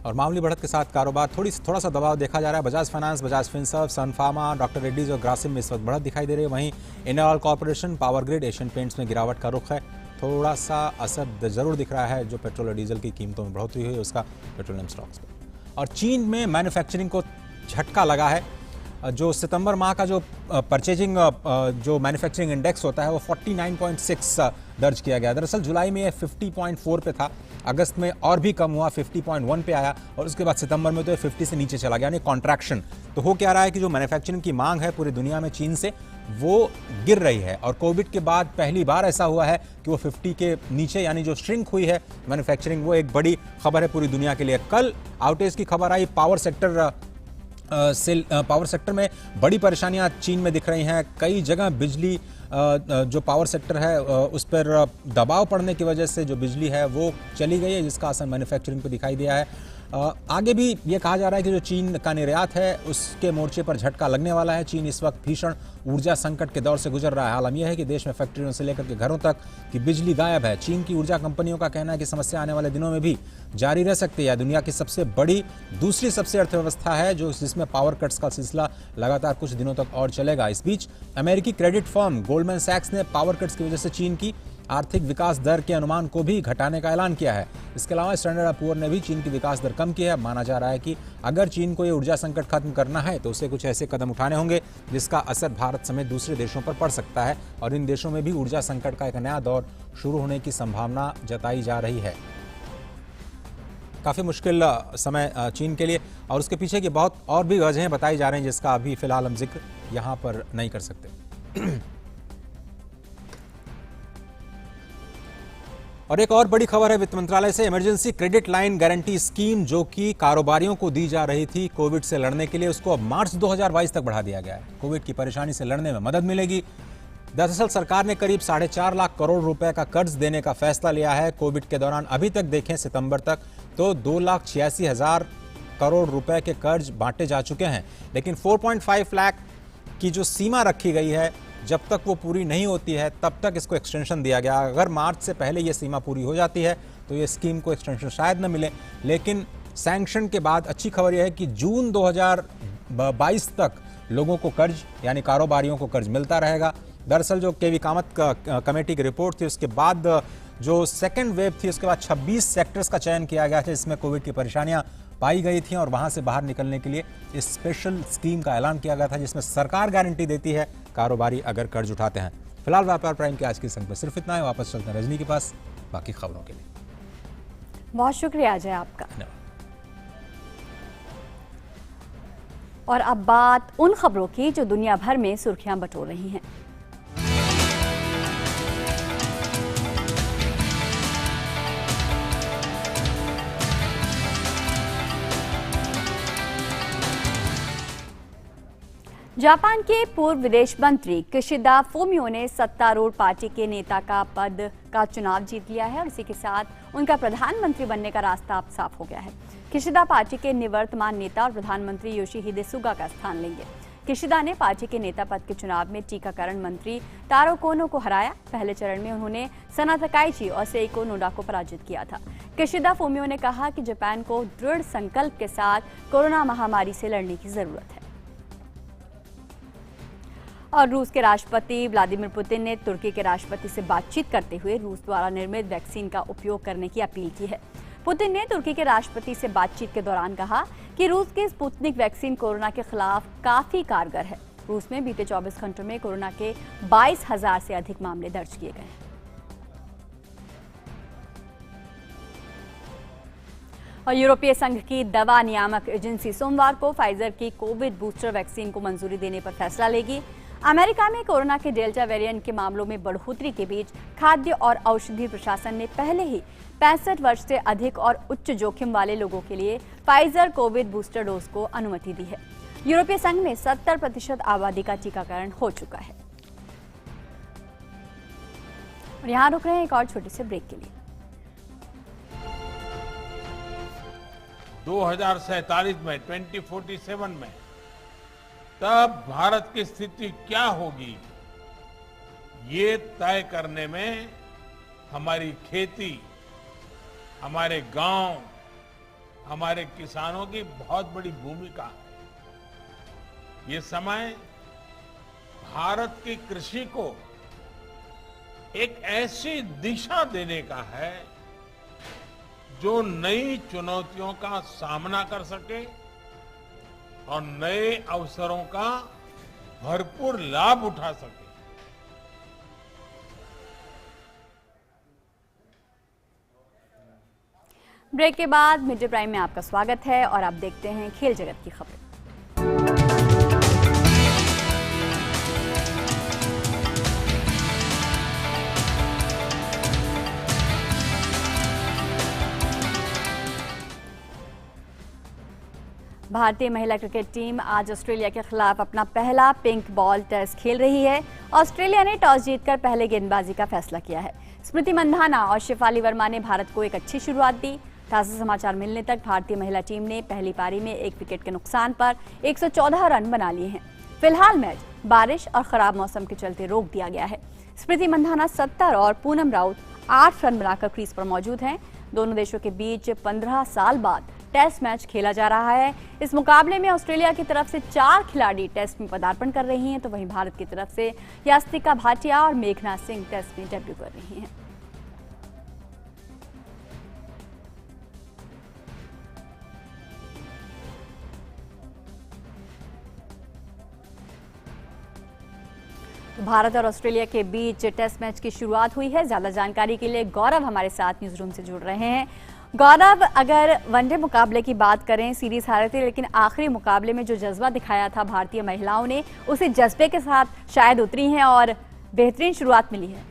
और मामूली बढ़त के साथ कारोबार थोड़ा सा दबाव देखा जा रहा है। बजाज फाइनेंस, बजाज फिनसर्व, सन फार्मा, डॉक्टर रेड्डीज और ग्रासिम में इस वक्त बढ़त दिखाई दे रही है। वहीं इनऑल corporation, power grid, Asian paints में गिरावट का रुख है। थोड़ा सा असर जरूर दिख रहा है जो पेट्रोल और डीजल की कीमतों में बढ़ोतरी हुई है उसका पेट्रोलियम स्टॉक्स पर। और चीन में मैन्युफैक्चरिंग को झटका लगा है। जो सितंबर माह का जो परचेजिंग जो मैन्युफैक्चरिंग इंडेक्स होता है वो 49.6 दर्ज किया गया। दरअसल जुलाई में ये 50.4 पे था, अगस्त में और भी कम हुआ 50.1 पे आया और उसके बाद सितंबर में तो 50 से नीचे चला गया, यानी कॉन्ट्रैक्शन। तो हो क्या रहा है कि जो मैन्युफैक्चरिंग की मांग है पूरी दुनिया में चीन से वो गिर रही है और कोविड के बाद पहली बार ऐसा हुआ है कि वो 50 के नीचे यानी जो श्रिंक हुई है मैन्युफैक्चरिंग, वो एक बड़ी खबर है पूरी दुनिया के लिए। कल आउटेज की खबर आई। पावर सेक्टर में बड़ी परेशानियां चीन में दिख रही हैं। कई जगह बिजली जो पावर सेक्टर है उस पर दबाव पड़ने की वजह से जो बिजली है वो चली गई है, जिसका असर मैन्युफैक्चरिंग पर दिखाई दिया है। आगे भी ये कहा जा रहा है कि जो चीन का निर्यात है उसके मोर्चे पर झटका लगने वाला है। चीन इस वक्त भीषण ऊर्जा संकट के दौर से गुजर रहा है। आलम यह है कि देश में फैक्ट्रियों से लेकर के घरों तक की बिजली गायब है। चीन की ऊर्जा कंपनियों का कहना है कि समस्या आने वाले दिनों में भी जारी रह सकती है। दुनिया की सबसे बड़ी दूसरी सबसे अर्थव्यवस्था है जिसमें पावर कट्स का सिलसिला लगातार कुछ दिनों तक और चलेगा। इस बीच अमेरिकी क्रेडिट फर्म गोल्डमैन सैक्स ने पावर कट्स की वजह से चीन की आर्थिक विकास दर के अनुमान को भी घटाने का ऐलान किया है। इसके अलावा स्टैंडर्ड ऑफ पुअर ने भी चीन की विकास दर कम की है। माना जा रहा है कि अगर चीन को ये ऊर्जा संकट खत्म करना है तो उसे कुछ ऐसे कदम उठाने होंगे जिसका असर भारत समेत दूसरे देशों पर पड़ सकता है और इन देशों में भी ऊर्जा संकट का एक नया दौर शुरू होने की संभावना जताई जा रही है। काफ़ी मुश्किल समय चीन के लिए और उसके पीछे की बहुत और भी वजहें बताई जा रही हैं जिसका अभी फिलहाल हम जिक्र यहाँ पर नहीं कर सकते। और एक और बड़ी खबर है वित्त मंत्रालय से। Emergency credit line guarantee scheme जो कि कारोबारियों को दी जा रही थी कोविड से लड़ने के लिए, उसको अब मार्च 2022 तक बढ़ा दिया गया है। कोविड की परेशानी से लड़ने में मदद मिलेगी। दरअसल सरकार ने करीब 4.5 लाख करोड़ रुपए का कर्ज देने का फैसला लिया है। कोविड के दौरान अभी तक देखें सितंबर तक तो 2,86,000 करोड़ रुपए के कर्ज बांटे जा चुके हैं, लेकिन 4.5 लाख की जो सीमा रखी गई है जब तक वो पूरी नहीं होती है तब तक इसको एक्सटेंशन दिया गया। अगर मार्च से पहले ये सीमा पूरी हो जाती है तो ये स्कीम को एक्सटेंशन शायद न मिले, लेकिन सैंक्शन के बाद अच्छी खबर यह है कि जून 2022 तक लोगों को कर्ज यानी कारोबारियों को कर्ज मिलता रहेगा। दरअसल जो केवी कामत कमेटी की रिपोर्ट थी उसके बाद जो सेकेंड वेव थी उसके बाद 26 सेक्टर्स का चयन किया गया था जिसमें कोविड की परेशानियां पाई गई थी और वहां से बाहर निकलने के लिए इस स्पेशल स्कीम का ऐलान किया गया था जिसमें सरकार गारंटी देती है कारोबारी अगर कर्ज उठाते हैं। फिलहाल व्यापार प्राइम के आज की संग पर सिर्फ इतना है। वापस चलते हैं रजनी के पास बाकी खबरों के लिए। बहुत शुक्रिया अजय आपका। और अब बात उन खबरों की जो दुनिया भर में सुर्खियां बटोर रही हैं। जापान के पूर्व विदेश मंत्री किशिदा फुमियो ने सत्तारूढ़ पार्टी के नेता का पद का चुनाव जीत लिया है और इसी के साथ उनका प्रधानमंत्री बनने का रास्ता अब साफ हो गया है। किशिदा पार्टी के निवर्तमान नेता और प्रधानमंत्री योशिहिदे सुगा का स्थान लेंगे। किशिदा ने पार्टी के नेता पद के चुनाव में टीकाकरण मंत्री तारो कोनो को हराया। पहले चरण में उन्होंने सना तकाइची और सेइको नोडा को पराजित किया था। किशिदा फुमियो ने कहा कि जापान को दृढ़ संकल्प के साथ कोरोना महामारी से लड़ने की जरूरत है। और रूस के राष्ट्रपति व्लादिमीर पुतिन ने तुर्की के राष्ट्रपति से बातचीत करते हुए रूस द्वारा निर्मित वैक्सीन का उपयोग करने की अपील की है। पुतिन ने तुर्की के राष्ट्रपति से बातचीत के दौरान कहा कि रूस की स्पुतनिक वैक्सीन कोरोना के खिलाफ काफी कारगर है। रूस में बीते 24 घंटों में कोरोना के 22,000 से अधिक मामले दर्ज किए गए हैं। और यूरोपीय संघ की दवा नियामक एजेंसी सोमवार को फाइजर की कोविड बूस्टर वैक्सीन को मंजूरी देने पर फैसला लेगी। अमेरिका में कोरोना के डेल्टा वेरिएंट के मामलों में बढ़ोतरी के बीच खाद्य और औषधि प्रशासन ने पहले ही 65 वर्ष से अधिक और उच्च जोखिम वाले लोगों के लिए फाइजर कोविड बूस्टर डोज को अनुमति दी है। यूरोपीय संघ में 70% आबादी का टीकाकरण हो चुका है। और यहां रुक रहे हैं एक और छोटे से ब्रेक के लिए। 2047 में 2047 में तब भारत की स्थिति क्या होगी ये तय करने में हमारी खेती, हमारे गांव, हमारे किसानों की बहुत बड़ी भूमिका है। ये समय भारत की कृषि को एक ऐसी दिशा देने का है जो नई चुनौतियों का सामना कर सके और नए अवसरों का भरपूर लाभ उठा सके। ब्रेक के बाद मिड डे प्राइम में आपका स्वागत है और आप देखते हैं खेल जगत की खबरें। भारतीय महिला क्रिकेट टीम आज ऑस्ट्रेलिया के खिलाफ अपना पहला पिंक बॉल टेस्ट खेल रही है। ऑस्ट्रेलिया ने टॉस जीतकर पहले गेंदबाजी का फैसला किया है। स्मृति मंधाना और शेफाली वर्मा ने भारत को एक अच्छी शुरुआत दी। ताज़ा समाचार मिलने तक भारतीय महिला टीम ने पहली पारी में 1 विकेट के नुकसान पर 114 रन बना लिए हैं। फिलहाल मैच बारिश और खराब मौसम के चलते रोक दिया गया है। स्मृति मंधाना 70 और पूनम राउत 8 रन बनाकर क्रीज पर मौजूद हैं। दोनों देशों के बीच 15 साल बाद टेस्ट मैच खेला जा रहा है। इस मुकाबले में ऑस्ट्रेलिया की तरफ से 4 खिलाड़ी टेस्ट में पदार्पण कर रही हैं, तो वहीं भारत की तरफ से यास्तिका भाटिया और मेघना सिंह टेस्ट में डेब्यू कर रही हैं। भारत और ऑस्ट्रेलिया के बीच टेस्ट मैच की शुरुआत हुई है। ज्यादा जानकारी के लिए गौरव हमारे साथ न्यूज रूम से जुड़ रहे हैं। गौरव, अगर वनडे मुकाबले की बात करें, सीरीज हारे थे, लेकिन आखिरी मुकाबले में जो जज्बा दिखाया था भारतीय महिलाओं ने, उसी जज्बे के साथ शायद उतरी हैं और बेहतरीन शुरुआत मिली है।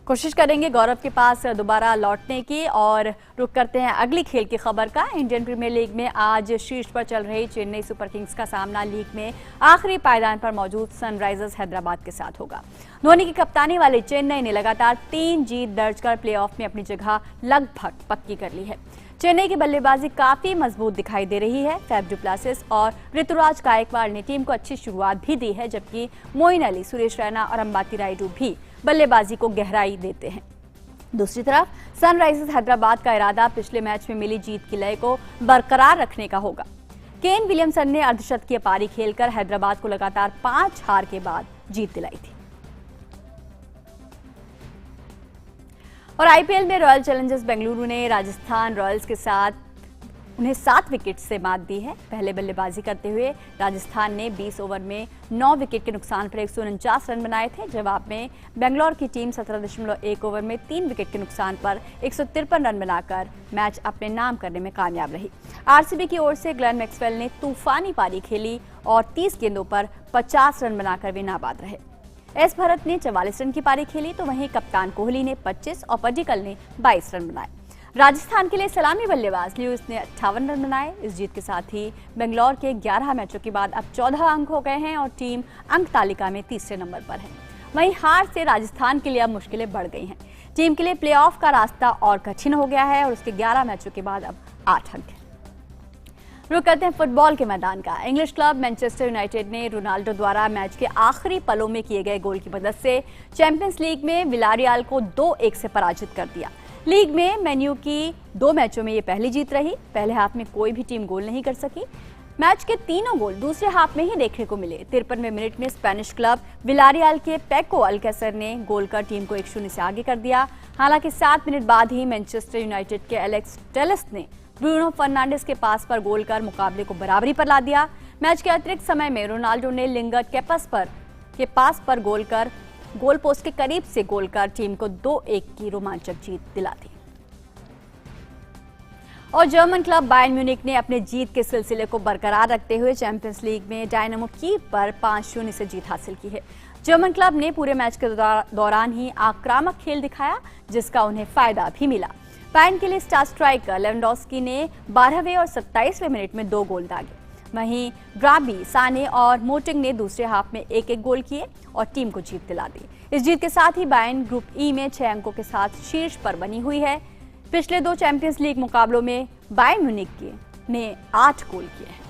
कोशिश करेंगे गौरव के पास दोबारा लौटने की और रुक करते हैं अगली खेल की खबर का। इंडियन प्रीमियर लीग में आज शीर्ष पर चल रही चेन्नई सुपर किंग्स का सामना लीग में आखिरी पायदान पर मौजूद सनराइजर्स हैदराबाद के साथ होगा। धोनी की कप्तानी वाली चेन्नई ने लगातार 3 जीत दर्ज कर प्लेऑफ में अपनी जगह लगभग पक्की कर ली है। चेन्नई की बल्लेबाजी काफी मजबूत दिखाई दे रही है। फैफ डु प्लेसिस और ऋतुराज गायकवाड़ ने टीम को अच्छी शुरुआत भी दी है, जबकि मोइन अली, सुरेश रैना और अंबाती रायडू भी बल्लेबाजी को गहराई देते हैं। दूसरी तरफ सनराइजर्स हैदराबाद का इरादा पिछले मैच में मिली जीत की लय को बरकरार रखने का होगा। केन विलियमसन ने अर्धशतकीय पारी खेलकर हैदराबाद को लगातार 5 हार के बाद जीत दिलाई थी। और आईपीएल में रॉयल चैलेंजर्स बेंगलुरु ने राजस्थान रॉयल्स के साथ उन्हें 7 विकेट से मात दी है। पहले बल्लेबाजी करते हुए राजस्थान ने 20 ओवर में 9 विकेट के नुकसान पर 149 रन बनाए थे। जवाब में बेंगलोर की टीम 17.1 ओवर में 3 विकेट के नुकसान पर 153 रन बनाकर मैच अपने नाम करने में कामयाब रही। आरसीबी की ओर से ग्लेन मैक्सवेल ने तूफानी पारी खेली और 30 गेंदों पर 50 रन बनाकर वे नाबाद रहे। एस भरत ने 44 रन की पारी खेली, तो वहीं कप्तान कोहली ने 25 और पडिक्कल ने 22 रन बनाए। राजस्थान के लिए सलामी बल्लेबाज ल्यूइस ने 58 रन बनाए। इस जीत के साथ ही बेंगलोर के 11 मैचों के बाद अब 14 अंक हो गए हैं और टीम अंक तालिका में तीसरे नंबर पर है। वहीं हार से राजस्थान के लिए अब मुश्किलें बढ़ गई हैं। टीम के लिए प्लेऑफ का रास्ता और कठिन हो गया है और उसके 11 मैचों के बाद अब 8 अंक है। रुक करते हैं फुटबॉल के मैदान का। इंग्लिश क्लब मैनचेस्टर यूनाइटेड ने रोनाल्डो द्वारा मैच के आखिरी पलों में किए गए गोल की मदद से चैंपियंस लीग में विलारियल को 2-1 से पराजित कर दिया। लीग में मेन्यू की 2 मैचों में ये पहली जीत रही। पहले हाफ में कोई भी टीम गोल नहीं कर सकी। मैच के तीनों गोल दूसरे हाफ में ही देखने को मिले। 53वें मिनट में स्पेनिश क्लब विलारियल के पेको अल्कैसर ने गोल कर टीम को 1-0 से आगे कर दिया। हालांकि 7 मिनट बाद ही मैनचेस्टर यूनाइटेड के एलेक्स टेलेस ने ब्रूनो फर्नांडिस के पास पर गोल कर मुकाबले को बराबरी पर ला दिया। मैच के अतिरिक्त समय में रोनाल्डो ने लिंगर्ट के पास पर गोल कर गोल पोस्ट के करीब से गोल कर टीम को 2-1 की रोमांचक जीत दिला दी। और जर्मन क्लब बायर्न म्यूनिख ने अपने जीत के सिलसिले को बरकरार रखते हुए चैंपियंस लीग में डायनामो कीव पर 5-0 से जीत हासिल की है। जर्मन क्लब ने पूरे मैच के दौरान ही आक्रामक खेल दिखाया, जिसका उन्हें फायदा भी मिला। बायर्न के लिए स्टार स्ट्राइकर लेवेंडोव्स्की ने 12वें और 27वें मिनट में 2 गोल दागे। वहीं ग्राबी, साने और मोटिंग ने दूसरे हाफ में 1-1 गोल किए और टीम को जीत दिला दी। इस जीत के साथ ही बायर्न ग्रुप ई में 6 अंकों के साथ शीर्ष पर बनी हुई है। पिछले 2 चैंपियंस लीग मुकाबलों में बायर्न म्यूनिख ने 8 गोल किए हैं।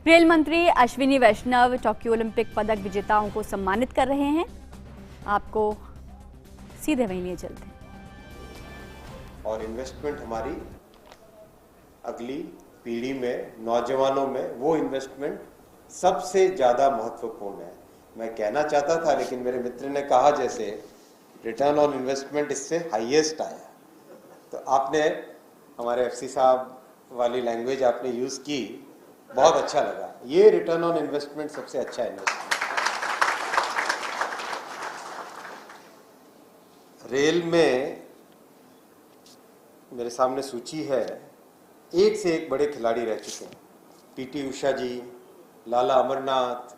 रेल मंत्री अश्विनी वैष्णव टोक्यो ओलंपिक पदक विजेताओं को सम्मानित कर रहे हैं। आपको सीधे वहीं लिए चलते हैं। और इन्वेस्टमेंट हमारी अगली पीढ़ी में, नौजवानों में, वो इन्वेस्टमेंट सबसे ज्यादा महत्वपूर्ण है। मैं कहना चाहता था, लेकिन मेरे मित्र ने कहा जैसे रिटर्न ऑन इन्वेस्टमेंट इससे हाईएस्ट आया, तो आपने हमारे एफसी साहब वाली लैंग्वेज आपने यूज की, बहुत अच्छा लगा। ये रिटर्न ऑन इन्वेस्टमेंट सबसे अच्छा इन्वेस्टमेंट। रेल में मेरे सामने सूची है, एक से एक बड़े खिलाड़ी रह चुके हैं। पीटी उषा जी, लाला अमरनाथ,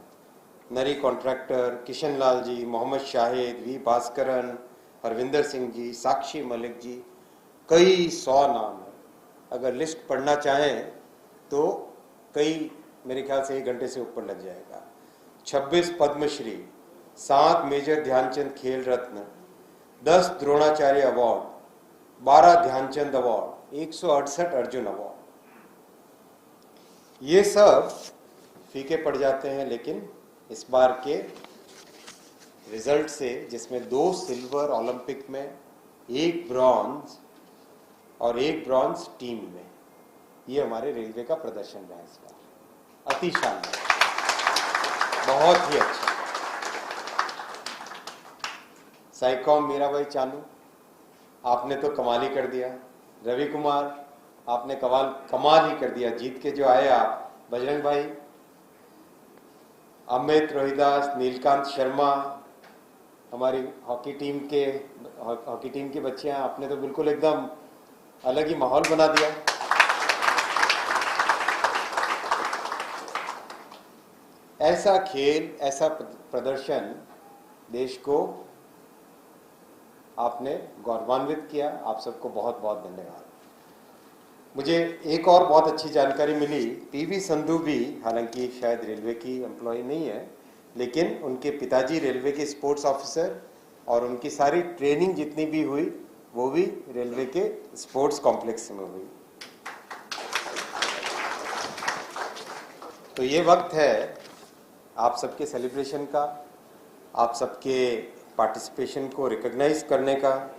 नरी कॉन्ट्रैक्टर, किशन लाल जी, मोहम्मद शाहिद, वी भास्करन, हरविंदर सिंह जी, साक्षी मलिक जी, कई 100 नाम है। अगर लिस्ट पढ़ना चाहें तो कई, मेरे ख्याल से 1 घंटे से ऊपर लग जाएगा। 26 Padmashri, 7 major Dhyan Chand Khel Ratna, 10 Dronacharya award, 12 Dhyan Chand award, 168 Arjuna award. ये सब फीके पड़ जाते हैं, लेकिन इस बार के रिजल्ट से, जिसमें 2 सिल्वर ओलंपिक में, 1 ब्रॉन्ज और 1 ब्रॉन्ज टीम में, ये हमारे रेलवे का प्रदर्शन रहा इस बार। अति शानदार, बहुत ही अच्छा। साइकॉम मीराबाई चानू, आपने तो कमाल ही कर दिया। रवि कुमार, आपने कमाल ही कर दिया, जीत के जो आए आप। बजरंग भाई, अमित रोहिदास, नीलकांत शर्मा, हमारी हॉकी टीम के बच्चे हैं, आपने तो बिल्कुल एकदम अलग ही माहौल बना दिया। ऐसा खेल, ऐसा प्रदर्शन देश को आपने गौरवान्वित किया। आप सबको बहुत बहुत धन्यवाद। मुझे एक और बहुत अच्छी जानकारी मिली, पीवी संधू भी, हालांकि शायद रेलवे की एम्प्लॉय नहीं है, लेकिन उनके पिताजी रेलवे के स्पोर्ट्स ऑफिसर, और उनकी सारी ट्रेनिंग जितनी भी हुई वो भी रेलवे के स्पोर्ट्स कॉम्प्लेक्स में हुई। तो ये वक्त है आप सबके सेलिब्रेशन का, आप सबके पार्टिसिपेशन को रिकॉग्नाइज करने का,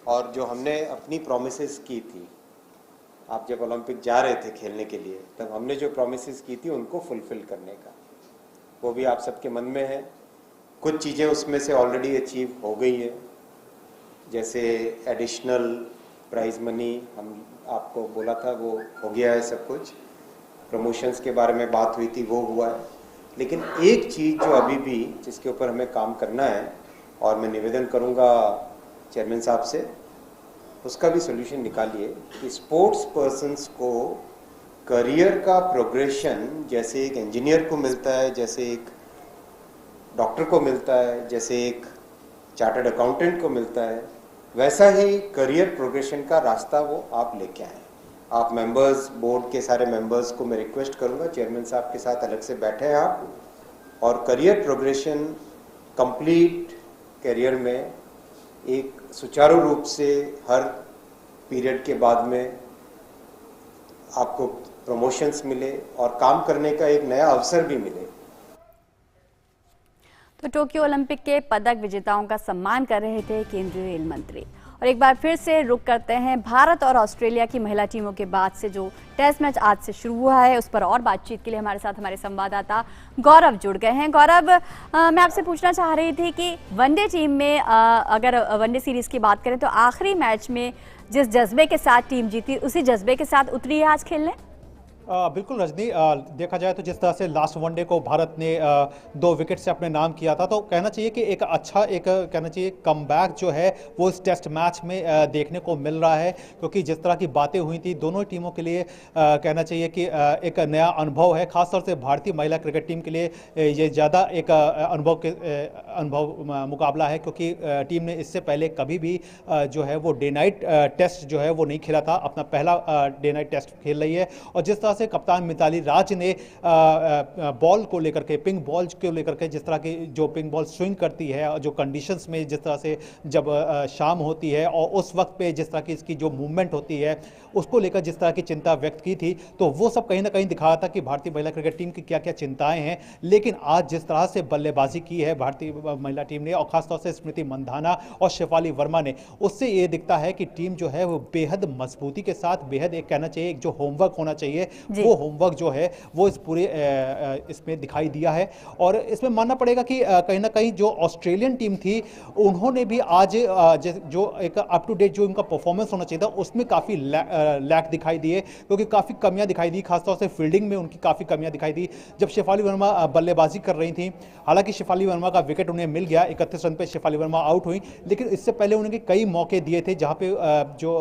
और जो हमने अपनी प्रोमिसेस की थी, आप जब ओलंपिक जा रहे थे खेलने के लिए, तब हमने जो प्रोमिसेस की थी उनको फुलफिल करने का, वो भी आप सबके मन में है। कुछ चीज़ें उसमें से ऑलरेडी अचीव हो गई है, जैसे एडिशनल प्राइज मनी हम आपको बोला था, वो हो गया है सब कुछ। प्रमोशंस के बारे में बात हुई थी, वो हुआ है। लेकिन एक चीज़ जो अभी भी, जिसके ऊपर हमें काम करना है, और मैं निवेदन करूंगा चेयरमैन साहब से, उसका भी सोल्यूशन निकालिए कि स्पोर्ट्स पर्सन्स को करियर का प्रोग्रेशन जैसे एक इंजीनियर को मिलता है, जैसे एक डॉक्टर को मिलता है, जैसे एक चार्टर्ड अकाउंटेंट को मिलता है, वैसा ही करियर प्रोग्रेशन का रास्ता वो आप लेके आए। आप मेंबर्स, बोर्ड के सारे मेंबर्स को मैं रिक्वेस्ट करूंगा, चेयरमैन साहब के साथ अलग से बैठे हैं आप, और करियर प्रोग्रेशन, कंप्लीट करियर में एक सुचारू रूप से हर पीरियड के बाद में आपको प्रमोशंस मिले और काम करने का एक नया अवसर भी मिले। तो टोक्यो ओलंपिक के पदक विजेताओं का सम्मान कर रहे थे केंद्रीय रेल मंत्री। और एक बार फिर से रुक करते हैं भारत और ऑस्ट्रेलिया की महिला टीमों के बाद से जो टेस्ट मैच आज से शुरू हुआ है, उस पर और बातचीत के लिए हमारे साथ हमारे संवाददाता गौरव जुड़ गए हैं। गौरव, मैं आपसे पूछना चाह रही थी कि वनडे टीम में अगर वनडे सीरीज की बात करें तो आखिरी मैच में जिस जज्बे के साथ टीम जीती, उसी जज्बे के साथ उतरी है आज खेलने? बिल्कुल रजनी, देखा जाए तो जिस तरह से लास्ट वनडे को भारत ने 2 विकेट से अपने नाम किया था, तो कहना चाहिए कि एक अच्छा, एक कहना चाहिए कमबैक जो है वो इस टेस्ट मैच में देखने को मिल रहा है, क्योंकि जिस तरह की बातें हुई थी दोनों टीमों के लिए, कहना चाहिए कि एक नया अनुभव है। खासतौर से भारतीय महिला क्रिकेट टीम के लिए ये ज़्यादा एक अनुभव मुकाबला है, क्योंकि टीम ने इससे पहले कभी भी जो है वो डे नाइट टेस्ट जो है वो नहीं खेला था, अपना पहला डे नाइट टेस्ट खेल रही है। और जिस तरह से कप्तान मिताली राज ने बॉल को लेकर के, पिंक बॉल को लेकर के, जिस तरह की जो पिंक बॉल स्विंग करती है, जो कंडीशंस में जिस तरह से जब शाम होती है और उस वक्त पे जिस तरह की इसकी जो मूवमेंट होती है, उसको लेकर जिस तरह की चिंता व्यक्त की थी, तो वो सब कहीं ना कहीं दिखा रहा था कि भारतीय महिला क्रिकेट टीम की क्या क्या चिंताएं हैं। लेकिन आज जिस तरह से बल्लेबाजी की है भारतीय महिला टीम ने, और खासतौर से स्मृति मंधाना और शेफाली वर्मा ने, उससे ये दिखता है कि टीम जो है वो बेहद मजबूती के साथ, बेहद एक कहना चाहिए एक जो होमवर्क होना चाहिए, वो होमवर्क जो है वो इस पूरे इसमें दिखाई दिया है। और इसमें मानना पड़ेगा कि कहीं ना कहीं जो ऑस्ट्रेलियन टीम थी, उन्होंने भी आज जो एक अप टू डेट जो उनका परफॉर्मेंस होना चाहिए था, उसमें काफ़ी लैक दिखाई दिए, क्योंकि काफ़ी कमियां दिखाई दी, खासतौर से फील्डिंग में उनकी काफ़ी कमियां दिखाई दी। जब शेफाली वर्मा बल्लेबाजी कर रही थी, हालांकि शेफाली वर्मा का विकेट उन्हें मिल गया, 31 रन पे शेफाली वर्मा आउट हुई, लेकिन इससे पहले उन्हें कई मौके दिए थे जहां पे जो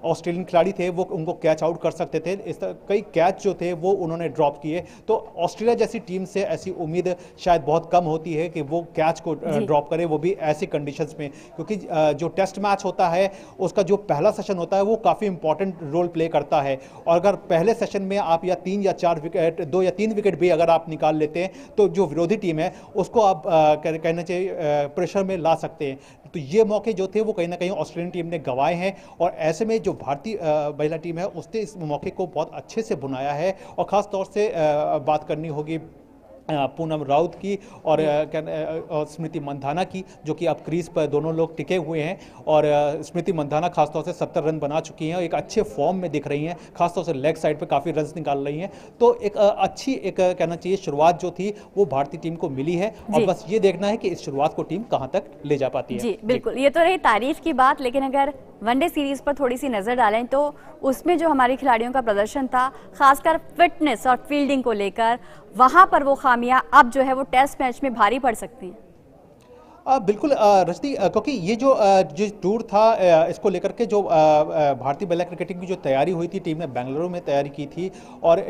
ऑस्ट्रेलियन खिलाड़ी थे वो उनको कैच आउट कर सकते थे। इस कई कैच जो थे वो उन्होंने ड्रॉप किए। तो ऑस्ट्रेलिया जैसी टीम से ऐसी उम्मीद शायद बहुत कम होती है कि वो कैच को ड्रॉप करे, वो भी ऐसी कंडीशंस में, क्योंकि जो टेस्ट मैच होता है उसका जो पहला सेशन होता है वो काफ़ी इंपॉर्टेंट रोल प्ले करता है। और अगर पहले सेशन में आप या 3 या 4 विकेट, 2 या 3 विकेट भी अगर आप निकाल लेते हैं तो जो विरोधी टीम है उसको आप कहना चाहिए प्रेशर में ला सकते हैं। तो ये मौके जो थे वो कहीं ना कहीं ऑस्ट्रेलियन टीम ने गंवाए हैं, और ऐसे में जो भारतीय महिला टीम है उसने इस मौके को बहुत अच्छे से बुनाया है। और ख़ास तौर से बात करनी होगी पूनम राउत की और स्मृति मंधाना की, जो कि अब क्रीज पर दोनों लोग टिके हुए हैं। और स्मृति मंधाना खासतौर से 70 रन बना चुकी हैं और एक अच्छे फॉर्म में दिख रही हैं, खासतौर से लेग साइड पे काफ़ी रन्स निकाल रही हैं। तो एक अच्छी एक कहना चाहिए शुरुआत जो थी वो भारतीय टीम को मिली है, और बस ये देखना है कि इस शुरुआत को टीम कहाँ तक ले जा पाती है। जी बिल्कुल, ये तो रही तारीफ की बात, लेकिन अगर वनडे सीरीज पर थोड़ी सी नजर डालें तो उसमें जो हमारे खिलाड़ियों का प्रदर्शन था, खासकर फिटनेस और फील्डिंग को लेकर, वहां पर वो खामियां अब जो है वो टेस्ट मैच में भारी पड़ सकती हैं। बिल्कुल रजनी, क्योंकि ये जो टूर था इसको लेकर के जो भारतीय महिला क्रिकेटिंग की जो तैयारी हुई थी, टीम ने बेंगलुरु में तैयारी की थी और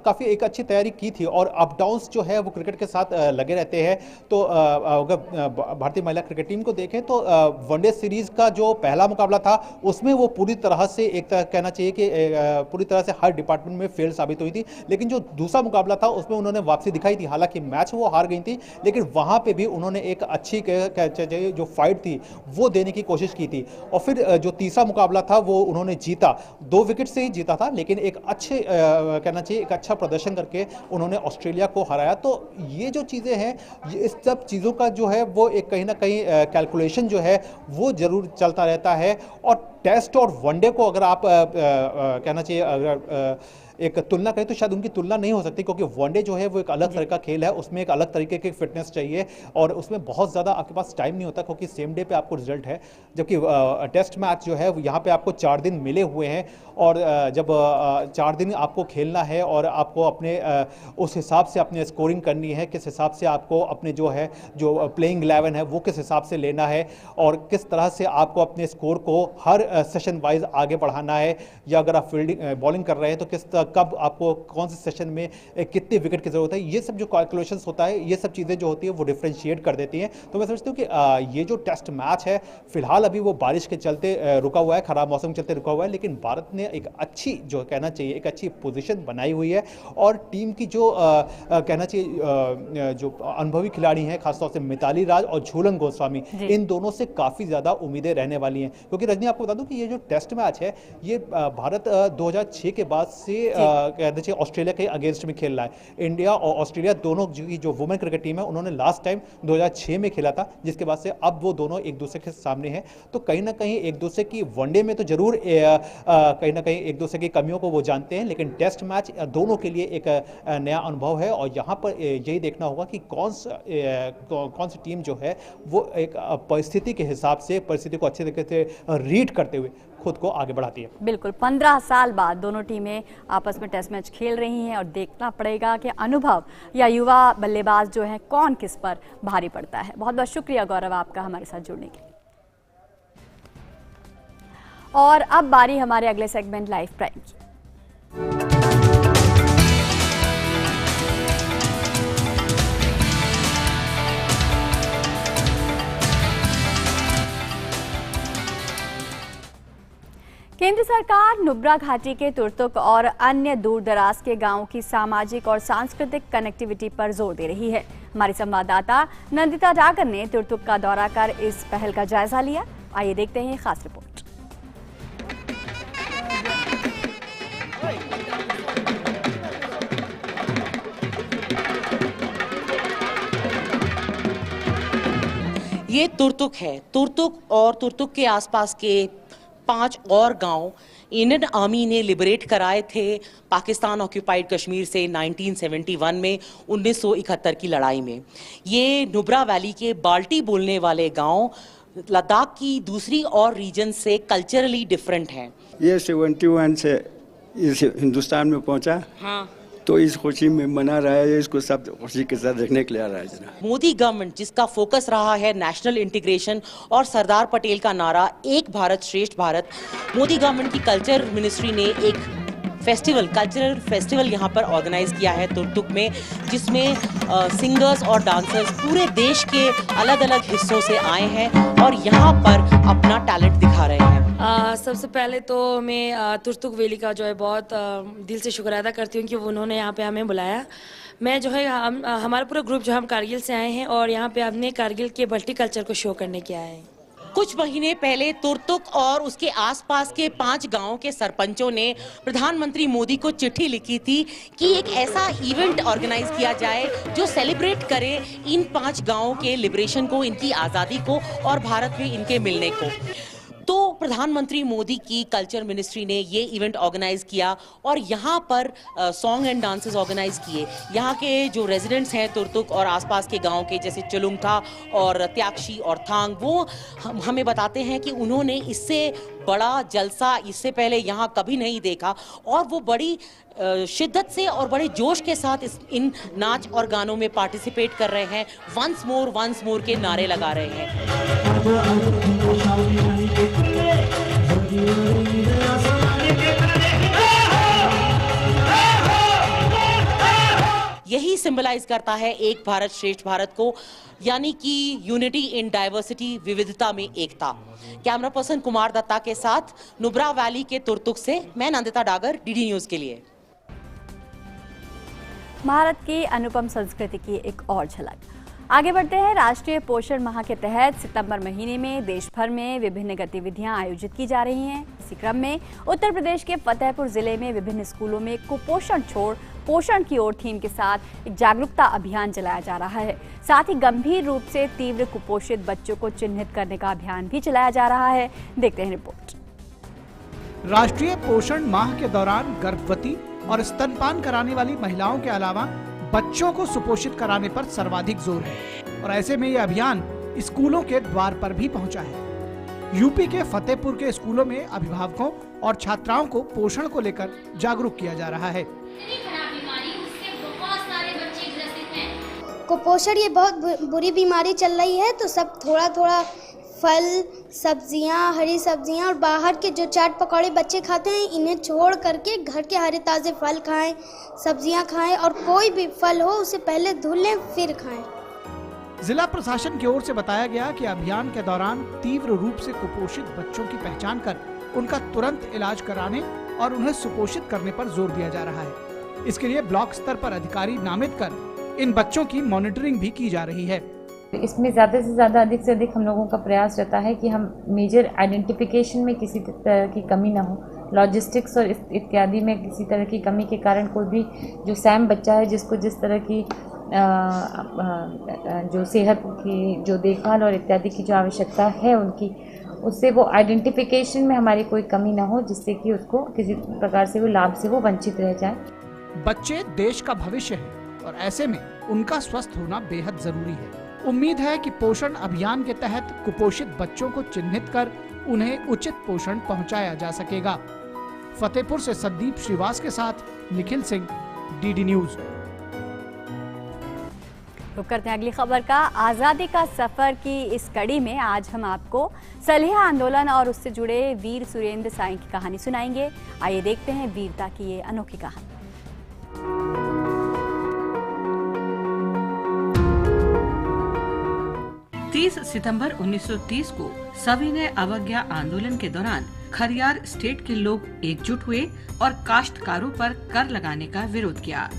काफ़ी एक अच्छी तैयारी की थी, और अप डाउन्स जो है वो क्रिकेट के साथ लगे रहते हैं। तो अगर भारतीय महिला क्रिकेट टीम को देखें तो वनडे सीरीज़ का जो पहला मुकाबला था उसमें वो पूरी तरह से एक कहना चाहिए कि पूरी तरह से हर डिपार्टमेंट में फेल साबित हुई थी। लेकिन जो दूसरा मुकाबला था उसमें उन्होंने वापसी दिखाई थी, हालांकि मैच वो हार गई थी, लेकिन वहाँ पर भी उन्होंने एक अच्छी जो फाइट थी वो देने की कोशिश की थी। और फिर जो तीसरा मुकाबला था वो उन्होंने जीता, 2 विकेट से ही जीता था, लेकिन एक अच्छे कहना चाहिए एक अच्छा प्रदर्शन करके उन्होंने ऑस्ट्रेलिया को हराया। तो ये जो चीज़ें हैं, इस सब चीज़ों का जो है वो एक कहीं ना कहीं कैलकुलेशन जो है वो जरूर चलता रहता है। और टेस्ट और वनडे को अगर आप कहना चाहिए अगर एक तुलना करें तो शायद उनकी तुलना नहीं हो सकती, क्योंकि वनडे जो है वो एक अलग तरह का खेल है, उसमें एक अलग तरीके की फिटनेस चाहिए और उसमें बहुत ज़्यादा आपके पास टाइम नहीं होता, क्योंकि सेम डे पे आपको रिजल्ट है। जबकि टेस्ट मैच जो है यहाँ पे आपको 4 दिन मिले हुए हैं, और जब 4 दिन आपको खेलना है और आपको अपने उस हिसाब से अपने स्कोरिंग करनी है, किस हिसाब से आपको अपने जो है जो प्लेइंग 11 है वो किस हिसाब से लेना है, और किस तरह से आपको अपने स्कोर को हर सेशन वाइज आगे बढ़ाना है, या अगर आप फील्डिंग बॉलिंग कर रहे हैं तो कब आपको कौन से सेशन में कितने विकेट की जरूरत है, ये सब जो कैलकुलेशंस होता है, ये सब चीज़ें जो होती है वो डिफरेंशिएट कर देती हैं। तो मैं समझता हूँ कि ये जो टेस्ट मैच है फिलहाल अभी वो बारिश के चलते रुका हुआ है, खराब मौसम के चलते रुका हुआ है, लेकिन भारत ने एक अच्छी जो कहना चाहिए एक अच्छी पोजीशन बनाई हुई है। और टीम की जो कहना चाहिए जो अनुभवी खिलाड़ी हैं, खासतौर से मिताली राज और झूलन गोस्वामी, इन दोनों से काफ़ी ज़्यादा उम्मीदें रहने वाली हैं। क्योंकि रजनी आपको बता दूं कि ये जो टेस्ट मैच है ये भारत 2006 के बाद से कहना चाहिए ऑस्ट्रेलिया के अगेंस्ट में खेल रहा है। इंडिया और ऑस्ट्रेलिया दोनों जो वुमेन क्रिकेट टीम है उन्होंने लास्ट टाइम 2006 में खेला था, जिसके बाद से अब वो दोनों एक दूसरे के सामने हैं। तो कहीं ना कहीं एक दूसरे की वनडे में तो जरूर कहीं ना कहीं एक दूसरे की कमियों को वो जानते हैं, लेकिन टेस्ट मैच दोनों के लिए एक नया अनुभव है। और यहाँ पर यही देखना होगा कि कौन सी टीम जो है वो एक परिस्थिति के हिसाब से परिस्थिति को अच्छे तरीके से रीड करते हुए खुद को आगे बढ़ाती है। बिल्कुल, 15 साल बाद दोनों टीमें आपस में टेस्ट मैच खेल रही हैं और देखना पड़ेगा कि अनुभव या युवा बल्लेबाज जो है कौन किस पर भारी पड़ता है। बहुत बहुत शुक्रिया गौरव आपका हमारे साथ जुड़ने के लिए। और अब बारी हमारे अगले सेगमेंट लाइव प्राइम की। केंद्र सरकार नुब्रा घाटी के तुर्तुक और अन्य दूर दराज के गांवों की सामाजिक और सांस्कृतिक कनेक्टिविटी पर जोर दे रही है। हमारी संवाददाता नंदिता डागर ने तुर्तुक का दौरा कर इस पहल का जायजा लिया। आइए देखते हैं ये खास रिपोर्ट। ये तुर्तुक है। तुर्तुक और तुर्तुक के आसपास के 5 और गांव इंडियन आर्मी ने लिबरेट कराए थे पाकिस्तान ऑक्यूपाइड कश्मीर से 1971 में 1971 की लड़ाई में। ये नुब्रा वैली के बाल्टी बोलने वाले गांव लद्दाख की दूसरी और रीजन से कल्चरली डिफरेंट हैं। ये 71 से इस हिंदुस्तान में पहुंचा। हाँ। तो इस खुशी में मना रहा है, इसको सब खुशी के साथ देखने के लिए आ रहा है जनाब। मोदी गवर्नमेंट जिसका फोकस रहा है नेशनल इंटीग्रेशन और सरदार पटेल का नारा एक भारत श्रेष्ठ भारत, मोदी गवर्नमेंट की कल्चर मिनिस्ट्री ने एक फेस्टिवल, कल्चरल फेस्टिवल यहाँ पर ऑर्गेनाइज किया है तुर्तुक में, जिसमें सिंगर्स और डांसर्स पूरे देश के अलग अलग हिस्सों से आए हैं और यहाँ पर अपना टैलेंट दिखा रहे हैं। सबसे पहले तो मैं तुर्तुक वैली का जो है बहुत दिल से शुक्र अदा करती हूँ कि उन्होंने यहाँ पे हमें बुलाया। मैं जो है हमारा पूरा ग्रुप जो हम कारगिल से आए हैं और यहाँ पे हमने कारगिल के मल्टी कल्चर को शो करने के आए हैं। कुछ महीने पहले तुर्तुक और उसके आसपास के 5 गांवों के सरपंचों ने प्रधानमंत्री मोदी को चिट्ठी लिखी थी कि एक ऐसा इवेंट ऑर्गेनाइज किया जाए जो सेलिब्रेट करे इन 5 गांवों के लिबरेशन को, इनकी आज़ादी को और भारत में इनके मिलने को। तो प्रधानमंत्री मोदी की कल्चर मिनिस्ट्री ने ये इवेंट ऑर्गेनाइज किया और यहाँ पर सॉन्ग एंड डांसेस ऑर्गेनाइज किए। यहाँ के जो रेजिडेंट्स हैं तुर्तुक और आसपास के गांव के, जैसे चुलुंका और त्याक्षी और थांग, वो हमें बताते हैं कि उन्होंने इससे बड़ा जलसा इससे पहले यहाँ कभी नहीं देखा और वो बड़ी शिद्दत से और बड़े जोश के साथ इन नाच और गानों में पार्टिसिपेट कर रहे हैं। वंस मोर के नारे लगा रहे हैं। यही सिंबलाइज करता है एक भारत श्रेष्ठ भारत को, यानी कि यूनिटी इन डाइवर्सिटी, विविधता में एकता। कैमरा पर्सन कुमार दत्ता के साथ नुब्रा वैली के तुर्तुक से मैं नंदिता डागर, डीडी न्यूज के लिए। भारत की अनुपम संस्कृति की एक और झलक। आगे बढ़ते हैं। राष्ट्रीय पोषण माह के तहत सितंबर महीने में देश भर में विभिन्न गतिविधियां आयोजित की जा रही हैं। इसी क्रम में उत्तर प्रदेश के फतेहपुर जिले में विभिन्न स्कूलों में कुपोषण छोड़ पोषण की ओर थीम के साथ एक जागरूकता अभियान चलाया जा रहा है। साथ ही गंभीर रूप से तीव्र कुपोषित बच्चों को चिन्हित करने का अभियान भी चलाया जा रहा है। देखते हैं रिपोर्ट। राष्ट्रीय पोषण माह के दौरान गर्भवती और स्तनपान कराने वाली महिलाओं के अलावा बच्चों को सुपोषित कराने पर सर्वाधिक जोर है और ऐसे में यह अभियान स्कूलों के द्वार पर भी पहुंचा है। यूपी के फतेहपुर के स्कूलों में अभिभावकों और छात्राओं को पोषण को लेकर जागरूक किया जा रहा है। कुपोषण ये बहुत बुरी बीमारी चल रही है, तो सब थोड़ा थोड़ा फल, सब्जियां, हरी सब्जियां और बाहर के जो चाट पकौड़े बच्चे खाते हैं, इन्हें छोड़ करके घर के हरे ताज़े फल खाएं, सब्जियां खाएं और कोई भी फल हो उसे पहले धुल लें फिर खाएं। जिला प्रशासन की ओर से बताया गया कि अभियान के दौरान तीव्र रूप से कुपोषित बच्चों की पहचान कर उनका तुरंत इलाज कराने और उन्हें सुपोषित करने पर जोर दिया जा रहा है। इसके लिए ब्लॉक स्तर पर अधिकारी नामित कर इन बच्चों की मॉनिटरिंग भी की जा रही है। इसमें ज़्यादा से ज़्यादा, अधिक से अधिक हम लोगों का प्रयास रहता है कि हम मेजर आइडेंटिफिकेशन में किसी तरह की कमी ना हो, लॉजिस्टिक्स और इत्यादि में किसी तरह की कमी के कारण कोई भी जो सैम बच्चा है जिसको जिस तरह की जो सेहत की जो देखभाल और इत्यादि की जो आवश्यकता है उनकी, उससे वो आइडेंटिफिकेशन में हमारी कोई कमी ना हो जिससे कि उसको किसी प्रकार से वो लाभ से वो वंचित रह जाए। बच्चे देश का भविष्य है और ऐसे में उनका स्वस्थ होना बेहद जरूरी है। उम्मीद है कि पोषण अभियान के तहत कुपोषित बच्चों को चिन्हित कर उन्हें उचित पोषण पहुंचाया जा सकेगा। फतेहपुर से संदीप श्रीवास के साथ निखिल सिंह, डीडी न्यूज। रुक करते हैं अगली खबर का। आज़ादी का सफर की इस कड़ी में आज हम आपको सलिहा आंदोलन और उससे जुड़े वीर सुरेंद्र साई की कहानी सुनाएंगे। आइए देखते हैं वीरता की ये अनोखी कहानी। 30 सितंबर 1930 को सविनय अवज्ञा आंदोलन के दौरान खरियार स्टेट के लोग एकजुट हुए और काश्तकारों पर कर लगाने का विरोध किया।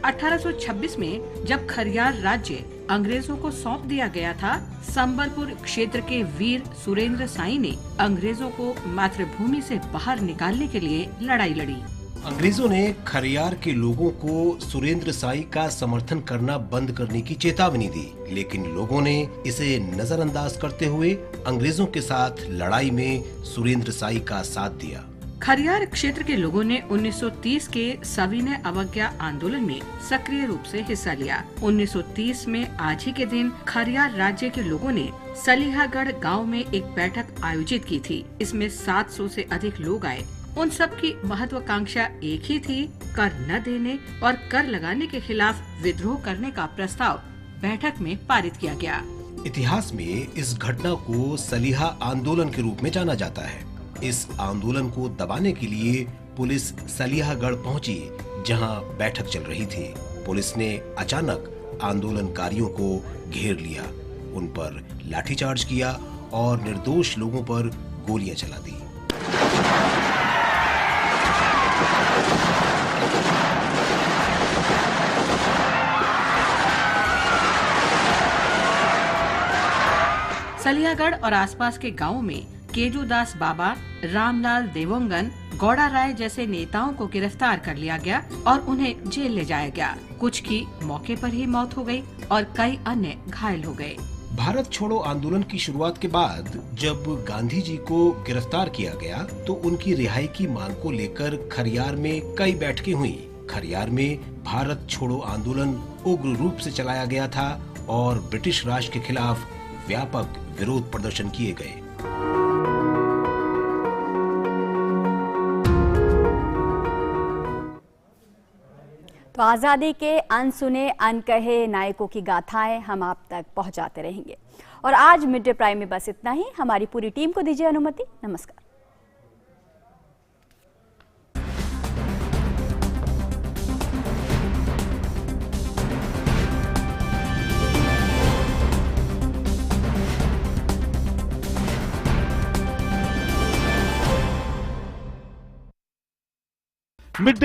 (1826) में जब खरियार राज्य अंग्रेजों को सौंप दिया गया था, संबलपुर क्षेत्र के वीर सुरेंद्र साई ने अंग्रेजों को मातृभूमि से बाहर निकालने के लिए लड़ाई लड़ी। अंग्रेजों ने खरियार के लोगों को सुरेंद्र साई का समर्थन करना बंद करने की चेतावनी दी, लेकिन लोगों ने इसे नजरअंदाज करते हुए अंग्रेजों के साथ लड़ाई में सुरेंद्र साई का साथ दिया। खरियार क्षेत्र के लोगों ने 1930 के सविनय अवज्ञा आंदोलन में सक्रिय रूप से हिस्सा लिया। 1930 में आज ही के दिन खरियार राज्य के लोगों ने सलिहागढ़ गांव में एक बैठक आयोजित की थी। इसमें 700 से अधिक लोग आए। उन सब की महत्वाकांक्षा एक ही थी, कर न देने और कर लगाने के खिलाफ विद्रोह करने का प्रस्ताव बैठक में पारित किया गया। इतिहास में इस घटना को सलीहा आंदोलन के रूप में जाना जाता है। इस आंदोलन को दबाने के लिए पुलिस सलीहागढ़ पहुंची, जहां बैठक चल रही थी। पुलिस ने अचानक आंदोलनकारियों को घेर लिया, उन पर लाठीचार्ज किया और निर्दोष लोगों पर गोलियां चला दी। सलियागढ़ और आसपास के गांवों में केजूदास बाबा, रामलाल देवोंगन, गौड़ा राय जैसे नेताओं को गिरफ्तार कर लिया गया और उन्हें जेल ले जाया गया। कुछ की मौके पर ही मौत हो गई और कई अन्य घायल हो गए। भारत छोड़ो आंदोलन की शुरुआत के बाद जब गांधी जी को गिरफ्तार किया गया तो उनकी रिहाई की मांग को लेकर खरियार में कई बैठकें हुई। खरियार में भारत छोड़ो आंदोलन उग्र रूप से चलाया गया था और ब्रिटिश राज के खिलाफ व्यापक विरोध प्रदर्शन किए गए। तो आज़ादी के अनसुने अनकहे नायकों की गाथाएं हम आप तक पहुंचाते रहेंगे। और आज मिड डे प्राइम में बस इतना ही। हमारी पूरी टीम को दीजिए अनुमति। नमस्कार। मिड